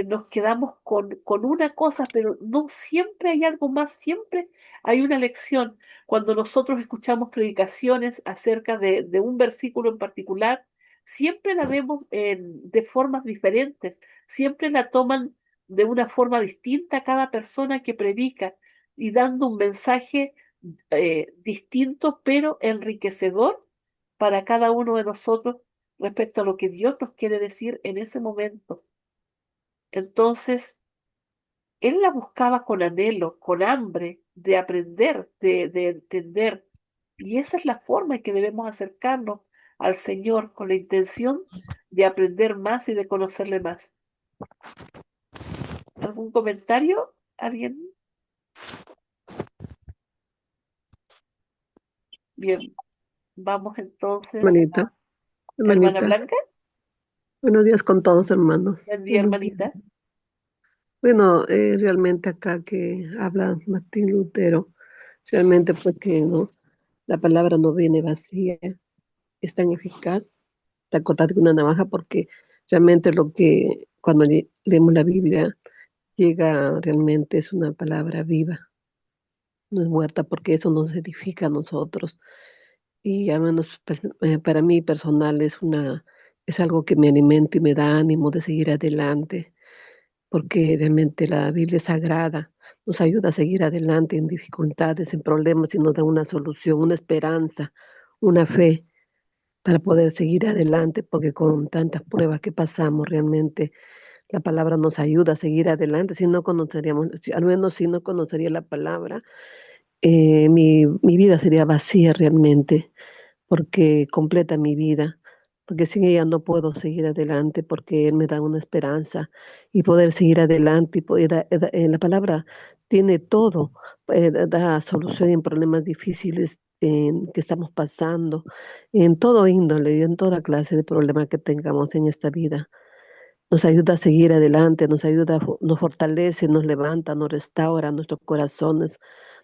nos quedamos con una cosa, pero no siempre hay algo más, siempre hay una lección. Cuando nosotros escuchamos predicaciones acerca de un versículo en particular, siempre la vemos de formas diferentes, siempre la toman de una forma distinta cada persona que predica y dando un mensaje distinto, pero enriquecedor para cada uno de nosotros respecto a lo que Dios nos quiere decir en ese momento. Entonces, él la buscaba con anhelo, con hambre de aprender, de entender. Y esa es la forma en que debemos acercarnos al Señor con la intención de aprender más y de conocerle más. ¿Algún comentario? ¿Alguien? Bien, vamos entonces Hermanita, a hermana hermanita, Blanca. Buenos días con todos, hermanos. Buen día, Buenos días. hermanita. Bueno, realmente acá que habla Martín Lutero, realmente pues que no, la palabra no viene vacía, es tan eficaz, tan cortante que una navaja, porque realmente lo que cuando leemos la Biblia llega realmente es una palabra viva, no es muerta, porque eso nos edifica a nosotros. Y al menos para mí personal es algo que me alimenta y me da ánimo de seguir adelante, porque realmente la Biblia es sagrada, nos ayuda a seguir adelante en dificultades, en problemas y nos da una solución, una esperanza, una fe para poder seguir adelante, porque con tantas pruebas que pasamos realmente la palabra nos ayuda a seguir adelante. Si no conoceríamos, al menos si no conocería la palabra, mi vida sería vacía realmente porque completa mi vida, porque sin ella no puedo seguir adelante, porque Él me da una esperanza y poder seguir adelante. Y la palabra tiene todo, da solución en problemas difíciles que estamos pasando, en todo índole y en toda clase de problemas que tengamos en esta vida. Nos ayuda a seguir adelante, nos ayuda, nos fortalece, nos levanta, nos restaura nuestros corazones,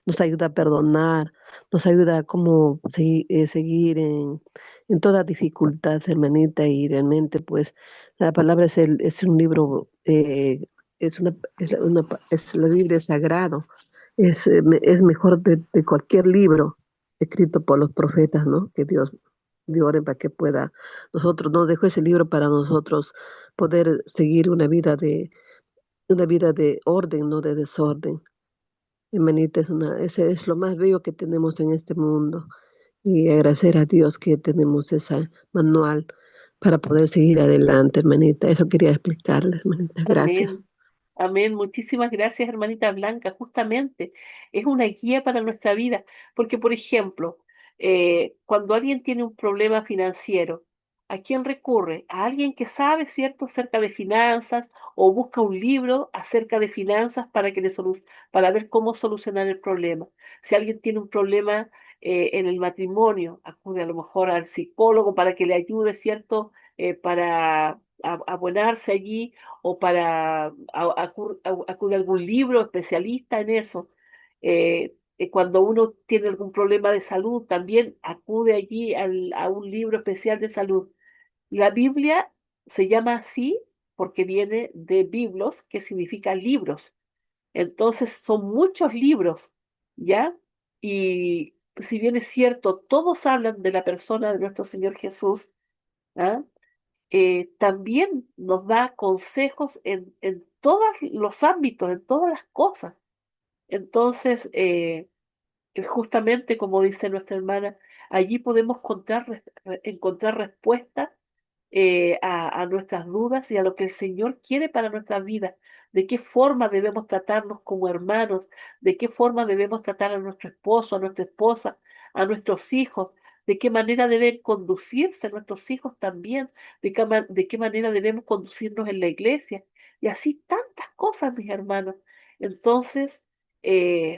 nos ayuda a perdonar, nos ayuda a cómo seguir en toda dificultad, hermanita, y realmente pues la palabra es un libro, es la Biblia es sagrado, es mejor de cualquier libro escrito por los profetas, ¿no? Que Dios dio orden para que pueda nosotros, nos dejó ese libro para nosotros poder seguir una vida de orden, no de desorden. Hermanita, ese es lo más bello que tenemos en este mundo. Y agradecer a Dios que tenemos ese manual para poder seguir adelante, hermanita. Eso quería explicarle, hermanita. Gracias. Amén. Amén. Muchísimas gracias, hermanita Blanca. Justamente es una guía para nuestra vida, porque, por ejemplo, cuando alguien tiene un problema financiero, ¿a quién recurre? A alguien que sabe, ¿cierto?, acerca de finanzas o busca un libro acerca de finanzas para para ver cómo solucionar el problema. Si alguien tiene un problema en el matrimonio, acude a lo mejor al psicólogo para que le ayude, ¿cierto?, para abonarse allí o para acudir a algún libro especialista en eso. Cuando uno tiene algún problema de salud, también acude allí a un libro especial de salud. La Biblia se llama así porque viene de biblos, que significa libros. Entonces son muchos libros, ¿ya? Y si bien es cierto, todos hablan de la persona de nuestro Señor Jesús, ¿ah? También nos da consejos en todos los ámbitos, en todas las cosas. Entonces, que justamente como dice nuestra hermana, allí podemos encontrar respuestas a nuestras dudas y a lo que el Señor quiere para nuestras vidas, de qué forma debemos tratarnos como hermanos, de qué forma debemos tratar a nuestro esposo, a nuestra esposa, a nuestros hijos, de qué manera deben conducirse nuestros hijos también, de qué manera debemos conducirnos en la iglesia, y así tantas cosas, mis hermanos. Entonces,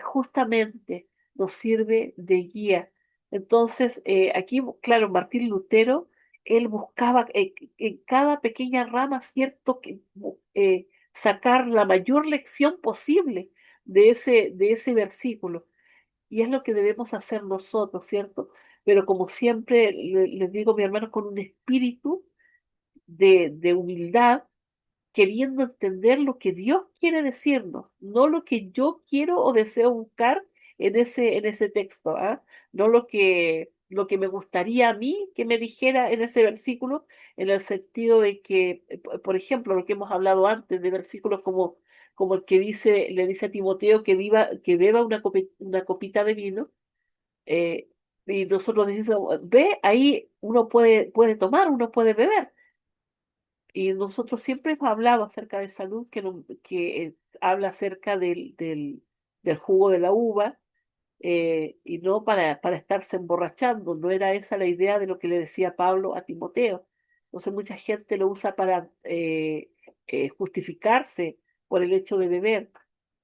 justamente nos sirve de guía. Entonces, aquí, claro, Martín Lutero, él buscaba en cada pequeña rama, ¿cierto?, sacar la mayor lección posible de ese versículo. Y es lo que debemos hacer nosotros, ¿cierto? Pero como siempre les digo, mi hermano, con un espíritu de humildad, queriendo entender lo que Dios quiere decirnos, no lo que yo quiero o deseo buscar en ese texto, ¿ah? No lo que me gustaría a mí que me dijera en ese versículo, en el sentido de que, por ejemplo, lo que hemos hablado antes, de versículos como el que le dice a Timoteo que beba una copita de vino, y nosotros decimos, ve, ahí puede tomar, uno puede beber. Y nosotros siempre hemos hablado acerca de salud, que habla acerca del jugo de la uva, y no para estarse emborrachando. No era esa la idea de lo que le decía Pablo a Timoteo. Entonces mucha gente lo usa para justificarse por el hecho de beber.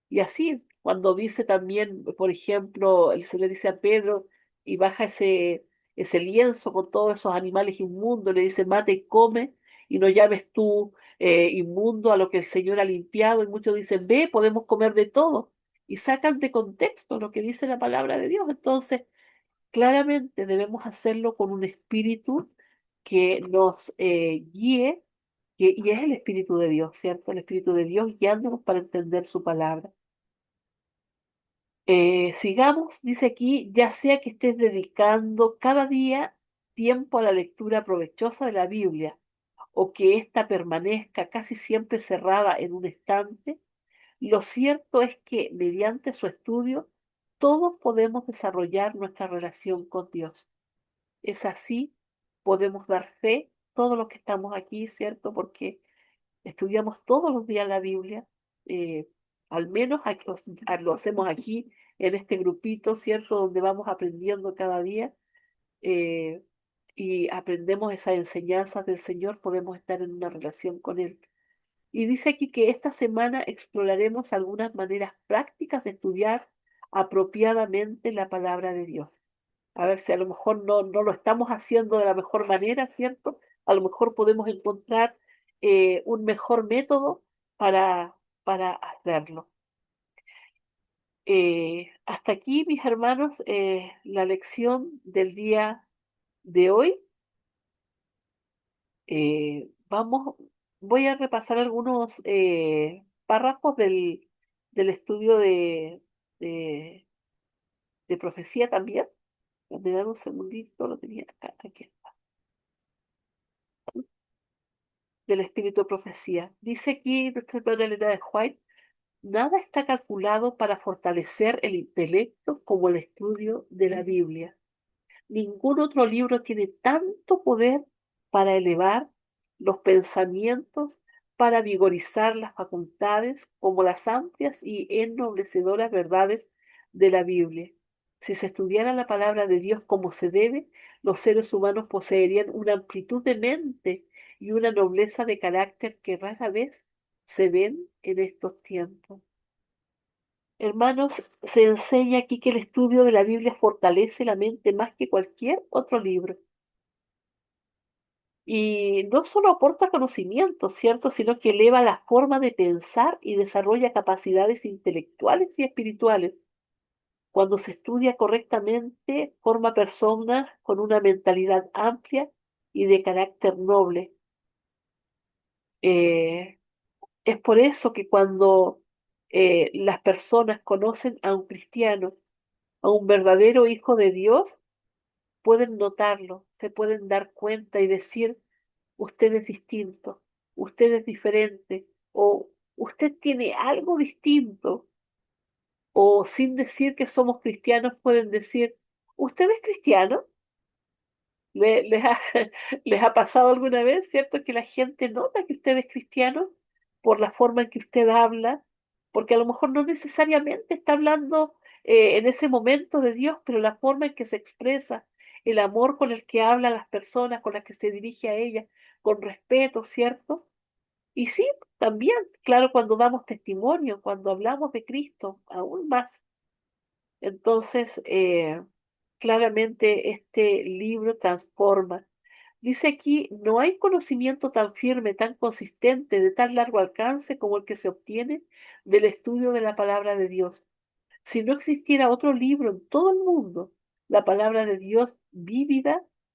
Y así, cuando dice también, por ejemplo, se le dice a Pedro y baja ese lienzo con todos esos animales inmundos, le dice, mate y come, y no llames tú inmundo a lo que el Señor ha limpiado. Y muchos dicen, ve, podemos comer de todo. Y sacan de contexto lo que dice la palabra de Dios. Entonces, claramente debemos hacerlo con un espíritu que nos guíe, y es el Espíritu de Dios, ¿cierto? El Espíritu de Dios guiándonos para entender su palabra. Sigamos, dice aquí, ya sea que estés dedicando cada día tiempo a la lectura provechosa de la Biblia o que ésta permanezca casi siempre cerrada en un estante, lo cierto es que mediante su estudio todos podemos desarrollar nuestra relación con Dios. Es así, podemos dar fe, todos los que estamos aquí, ¿cierto? Porque estudiamos todos los días la Biblia, eh, al menos lo hacemos aquí en este grupito, ¿cierto? Donde vamos aprendiendo cada día eh, y aprendemos esas enseñanzas del Señor, podemos estar en una relación con Él. Y dice aquí que esta semana exploraremos algunas maneras prácticas de estudiar apropiadamente la palabra de Dios. A ver si a lo mejor no lo estamos haciendo de la mejor manera, ¿cierto? A lo mejor podemos encontrar un mejor método para, para hacerlo. Hasta aquí, mis hermanos, la lección del día de hoy. Vamos, voy a repasar algunos párrafos del estudio de, de profecía también. Me dan un segundito, lo tenía acá, aquí. Del espíritu de profecía. Dice aquí nuestra hermana Elena de White, nada está calculado para fortalecer el intelecto como el estudio de la Biblia. Ningún otro libro tiene tanto poder para elevar los pensamientos, para vigorizar las facultades, como las amplias y ennoblecedoras verdades de la Biblia. Si se estudiara la palabra de Dios como se debe, los seres humanos poseerían una amplitud de mente y una nobleza de carácter que rara vez se ven en estos tiempos. Hermanos, se enseña aquí que el estudio de la Biblia fortalece la mente más que cualquier otro libro. Y no solo aporta conocimiento, ¿cierto? Sino que eleva la forma de pensar y desarrolla capacidades intelectuales y espirituales. Cuando se estudia correctamente, forma personas con una mentalidad amplia y de carácter noble. Eh, es por eso que cuando las personas conocen a un cristiano, a un verdadero hijo de Dios, pueden notarlo, se pueden dar cuenta y decir, usted es distinto, usted es diferente, o usted tiene algo distinto, o sin decir que somos cristianos pueden decir, ¿usted es cristiano? ¿Les ha, les ha pasado alguna vez, cierto? Que la gente nota que usted es cristiano por la forma en que usted habla, porque a lo mejor no necesariamente está hablando en ese momento de Dios, pero la forma en que se expresa, el amor con el que habla a las personas, con las que se dirige a ellas, con respeto, ¿cierto? Y sí, también, claro, cuando damos testimonio, cuando hablamos de Cristo, aún más. Entonces, claramente este libro transforma. Dice aquí, no hay conocimiento tan firme, tan consistente, de tan largo alcance como el que se obtiene del estudio de la palabra de Dios. Si no existiera otro libro en todo el mundo, la palabra de Dios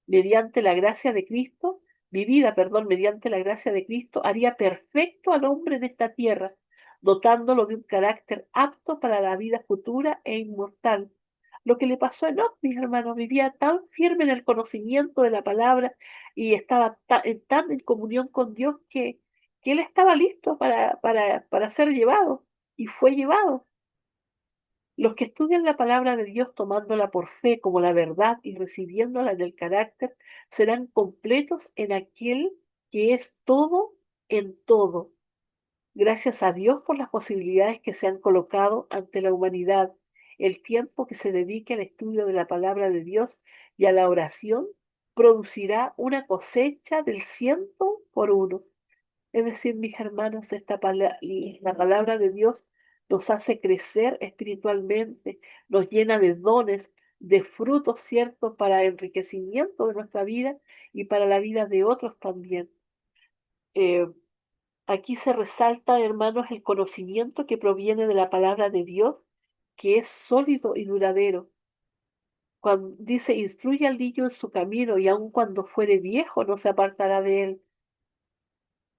mediante la gracia de Cristo, vivida, perdón, mediante la gracia de Cristo, haría perfecto al hombre en esta tierra, dotándolo de un carácter apto para la vida futura e inmortal. Lo que le pasó a Enoch, mis hermanos, vivía tan firme en el conocimiento de la palabra y estaba tan en comunión con Dios que él estaba listo para ser llevado y fue llevado. Los que estudian la palabra de Dios tomándola por fe como la verdad y recibiéndola del carácter serán completos en aquel que es todo en todo. Gracias a Dios por las posibilidades que se han colocado ante la humanidad. El tiempo que se dedique al estudio de la palabra de Dios y a la oración producirá una cosecha del 100 por 1. Es decir, mis hermanos, la palabra de Dios nos hace crecer espiritualmente, nos llena de dones, de frutos ciertos para enriquecimiento de nuestra vida y para la vida de otros también. Eh, Aquí se resalta, hermanos, el conocimiento que proviene de la palabra de Dios, que es sólido y duradero. Cuando dice, instruye al niño en su camino y aun cuando fuere viejo no se apartará de él.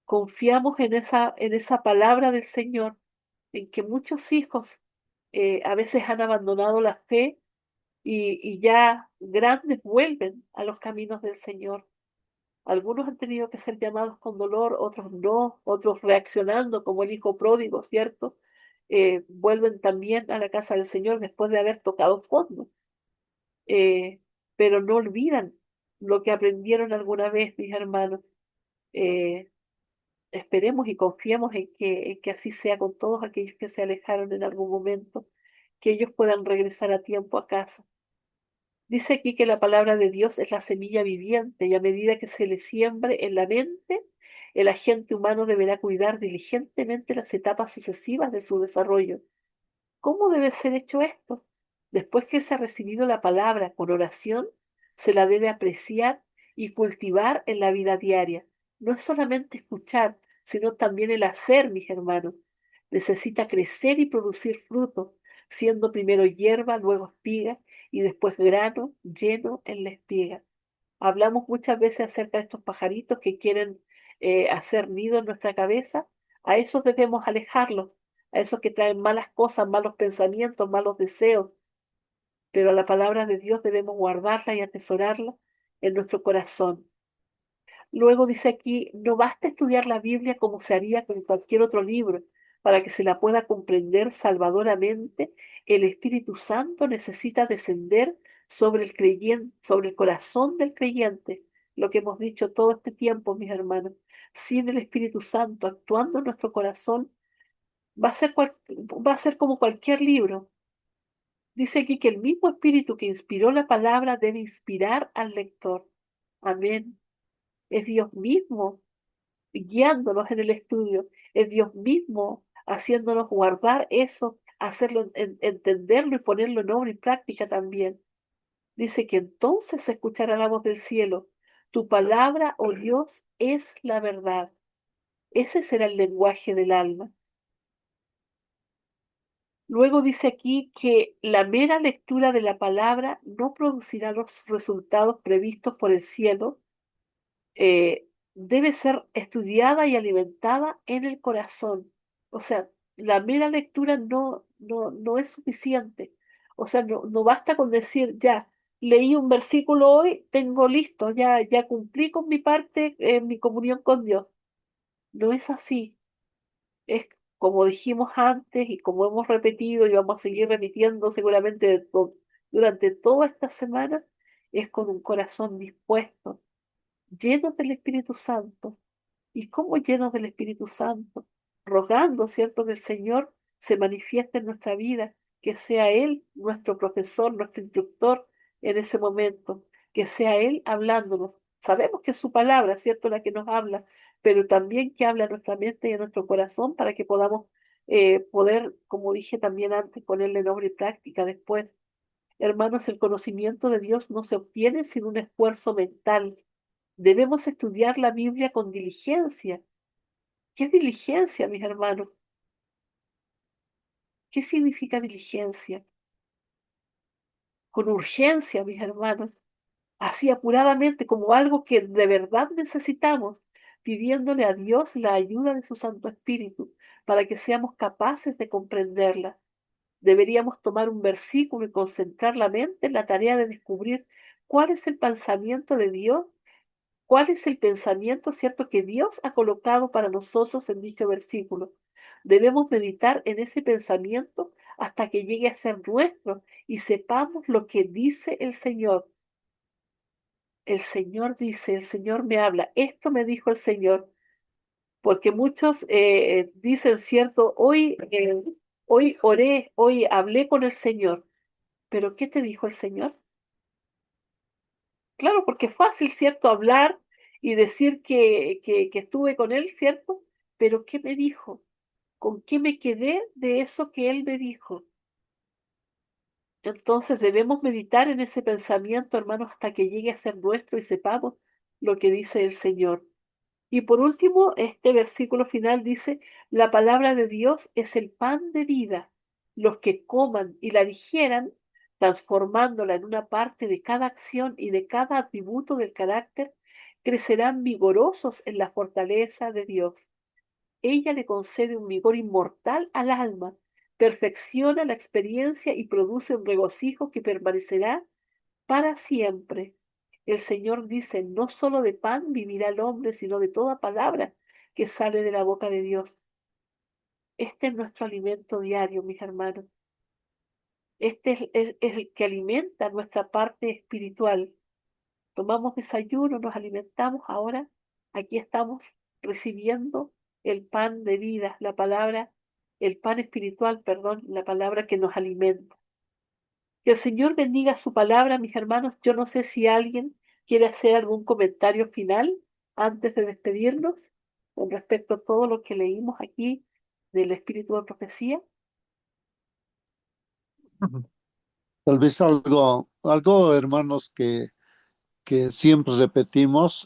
Confiamos en esa palabra del Señor, en que muchos hijos a veces han abandonado la fe y ya grandes vuelven a los caminos del Señor. Algunos han tenido que ser llamados con dolor, otros no, otros reaccionando como el hijo pródigo, ¿cierto? Vuelven también a la casa del Señor después de haber tocado fondo, eh, pero no olvidan lo que aprendieron alguna vez, mis hermanos. Eh, Esperemos y confiemos en que así sea con todos aquellos que se alejaron en algún momento, que ellos puedan regresar a tiempo a casa. Dice aquí que la palabra de Dios es la semilla viviente y a medida que se le siembre en la mente, el agente humano deberá cuidar diligentemente las etapas sucesivas de su desarrollo. ¿Cómo debe ser hecho esto? Después que se ha recibido la palabra con oración, se la debe apreciar y cultivar en la vida diaria. No es solamente escuchar, sino también el hacer, mis hermanos. Necesita crecer y producir fruto, siendo primero hierba, luego espiga y después grano lleno en la espiga. Hablamos muchas veces acerca de estos pajaritos que quieren hacer nido en nuestra cabeza. A esos debemos alejarlos, a esos que traen malas cosas, malos pensamientos, malos deseos. Pero a la palabra de Dios debemos guardarla y atesorarla en nuestro corazón. Luego dice aquí, no basta estudiar la Biblia como se haría con cualquier otro libro. Para que se la pueda comprender salvadoramente, el Espíritu Santo necesita descender sobre el creyente, sobre el corazón del creyente. Lo que hemos dicho todo este tiempo, mis hermanos. Sin el Espíritu Santo actuando en nuestro corazón, va a ser como cualquier libro. Dice aquí que el mismo Espíritu que inspiró la palabra debe inspirar al lector. Amén. Es Dios mismo guiándonos en el estudio, es Dios mismo haciéndonos guardar eso, hacerlo, entenderlo y ponerlo en obra y práctica también. Dice que entonces se escuchará la voz del cielo. Tu palabra, oh Dios, es la verdad. Ese será el lenguaje del alma. Luego dice aquí que la mera lectura de la palabra no producirá los resultados previstos por el cielo, debe ser estudiada y alimentada en el corazón. O sea, la mera lectura no es suficiente. O sea, no basta con decir, ya, leí un versículo hoy, tengo listo, ya cumplí con mi parte en mi comunión con Dios. No es así. Es como dijimos antes y como hemos repetido y vamos a seguir repitiendo seguramente durante toda esta semana, es con un corazón dispuesto, lleno del Espíritu Santo. ¿Y cómo llenos del Espíritu Santo? Rogando, ¿cierto?, que el Señor se manifieste en nuestra vida, que sea Él nuestro profesor, nuestro instructor en ese momento, que sea Él hablándonos. Sabemos que es su palabra, ¿cierto?, la que nos habla, pero también que habla a nuestra mente y a nuestro corazón para que podamos poder, como dije también antes, ponerle nombre y práctica después. Hermanos, el conocimiento de Dios no se obtiene sin un esfuerzo mental. Debemos estudiar la Biblia con diligencia. ¿Qué es diligencia, mis hermanos? ¿Qué significa diligencia? Con urgencia, mis hermanos, así apuradamente como algo que de verdad necesitamos, pidiéndole a Dios la ayuda de su Santo Espíritu para que seamos capaces de comprenderla. Deberíamos tomar un versículo y concentrar la mente en la tarea de descubrir cuál es el pensamiento de Dios. ¿Cuál es el pensamiento, cierto, que Dios ha colocado para nosotros en dicho versículo? Debemos meditar en ese pensamiento hasta que llegue a ser nuestro y sepamos lo que dice el Señor. El Señor dice, el Señor me habla. Esto me dijo el Señor. Porque muchos dicen, cierto, hoy oré, hoy hablé con el Señor. Pero ¿qué te dijo el Señor? Claro, porque es fácil, ¿cierto? Hablar y decir que estuve con él, ¿cierto? Pero ¿qué me dijo? ¿Con qué me quedé de eso que él me dijo? Entonces debemos meditar en ese pensamiento, hermanos, hasta que llegue a ser nuestro y sepamos lo que dice el Señor. Y por último, este versículo final dice, la palabra de Dios es el pan de vida. Los que coman y la digieran, transformándola en una parte de cada acción y de cada atributo del carácter, crecerán vigorosos en la fortaleza de Dios. Ella le concede un vigor inmortal al alma, perfecciona la experiencia y produce un regocijo que permanecerá para siempre. El Señor dice, no solo de pan vivirá el hombre, sino de toda palabra que sale de la boca de Dios. Este es nuestro alimento diario, mis hermanos. Este es el que alimenta nuestra parte espiritual. Tomamos desayuno, nos alimentamos, ahora aquí estamos recibiendo el pan de vida, la palabra, el pan espiritual, perdón, la palabra que nos alimenta. Que el Señor bendiga su palabra, mis hermanos. Yo no sé si alguien quiere hacer algún comentario final antes de despedirnos con respecto a todo lo que leímos aquí del espíritu de profecía. Tal vez algo, hermanos, que siempre repetimos,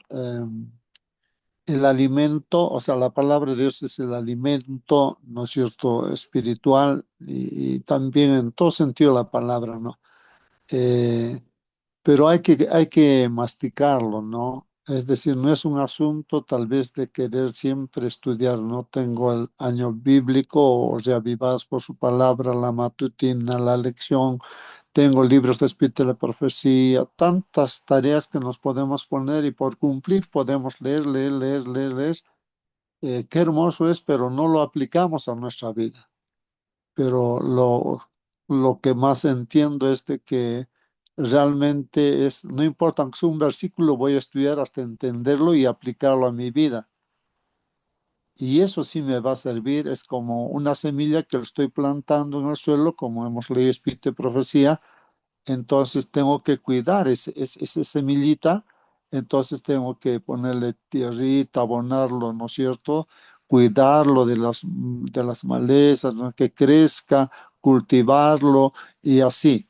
el alimento, o sea, la palabra de Dios es el alimento, ¿no es cierto?, espiritual y también en todo sentido la palabra, ¿no? Eh, pero hay que masticarlo, ¿no? Es decir, no es un asunto tal vez de querer siempre estudiar, no tengo el año bíblico o reavivados por su palabra, la matutina, la lección, tengo libros de espíritu de la profecía, tantas tareas que nos podemos poner y por cumplir podemos leer, leer, leer, leer, leer. Qué hermoso es, pero no lo aplicamos a nuestra vida. Pero lo que más entiendo es de que realmente es, no importa que sea un versículo, voy a estudiar hasta entenderlo y aplicarlo a mi vida. Y eso sí me va a servir, es como una semilla que lo estoy plantando en el suelo, como hemos leído Espíritu de Profecía. Entonces tengo que cuidar esa semillita, entonces tengo que ponerle tierrita, abonarlo, ¿no es cierto? Cuidarlo de las malezas, ¿no? Que crezca, cultivarlo y así,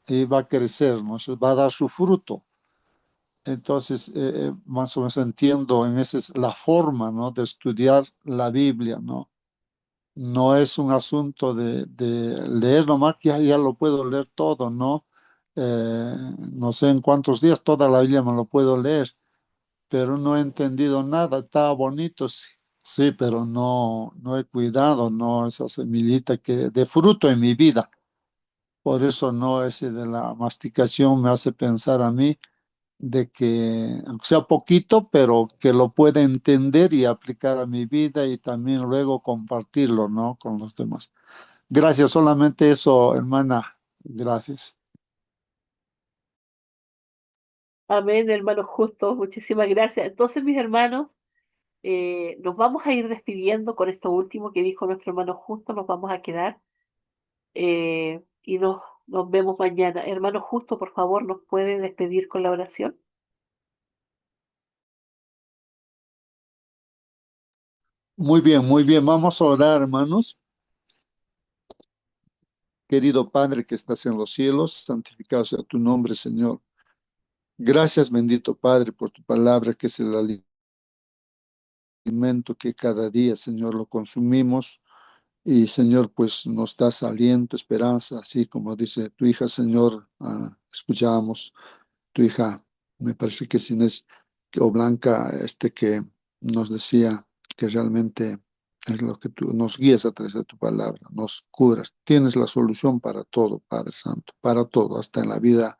y va a crecer, ¿no? Va a dar su fruto. Entonces, más o menos entiendo, esa es la forma, ¿no? De estudiar la Biblia, ¿no? No es un asunto de leer nomás, que ya lo puedo leer todo, ¿no? No sé en cuántos días toda la Biblia me lo puedo leer, pero no he entendido nada. Está bonito, sí, sí, pero no he cuidado, ¿no? Esa semillita que de fruto en mi vida. Por eso no, ese de la masticación me hace pensar a mí de que, aunque sea poquito, pero que lo pueda entender y aplicar a mi vida y también luego compartirlo, ¿no? Con los demás. Gracias, solamente eso, hermana. Gracias. Amén, hermano justo. Muchísimas gracias. Entonces, mis hermanos, nos vamos a ir despidiendo con esto último que dijo nuestro hermano justo. Nos vamos a quedar y nos vemos mañana. Hermano justo, por favor, ¿nos puede despedir con la oración? Muy bien, muy bien. Vamos a orar, hermanos. Querido Padre que estás en los cielos, santificado sea tu nombre, Señor. Gracias, bendito Padre, por tu palabra, que es el alimento que cada día, Señor, lo consumimos. Y, Señor, pues nos das aliento, esperanza, así como dice tu hija, Señor. Escuchábamos tu hija, me parece que es Inés o Blanca, que nos decía que realmente es lo que tú nos guías a través de tu palabra, nos curas. Tienes la solución para todo, Padre Santo, para todo, hasta en la vida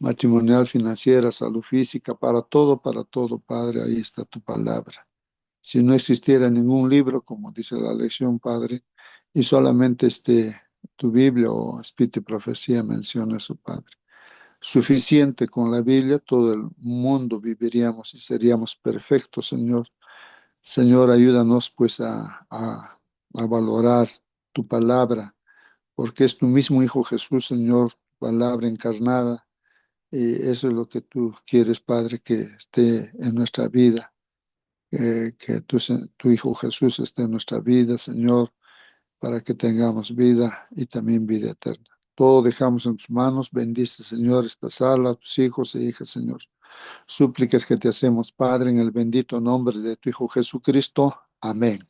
matrimonial, financiera, salud física, para todo, Padre, ahí está tu palabra. Si no existiera ningún libro, como dice la lección, Padre, y solamente tu Biblia o Espíritu y Profecía menciona eso, Padre. Suficiente con la Biblia, todo el mundo viviríamos y seríamos perfectos, Señor. Señor, ayúdanos pues a valorar tu palabra, porque es tu mismo Hijo Jesús, Señor, palabra encarnada, y eso es lo que tú quieres, Padre, que esté en nuestra vida, que tu Hijo Jesús esté en nuestra vida, Señor, para que tengamos vida y también vida eterna. Todo dejamos en tus manos. Bendice, Señor, esta sala, a tus hijos e hijas, Señor. Súplicas que te hacemos, Padre, en el bendito nombre de tu Hijo Jesucristo. Amén.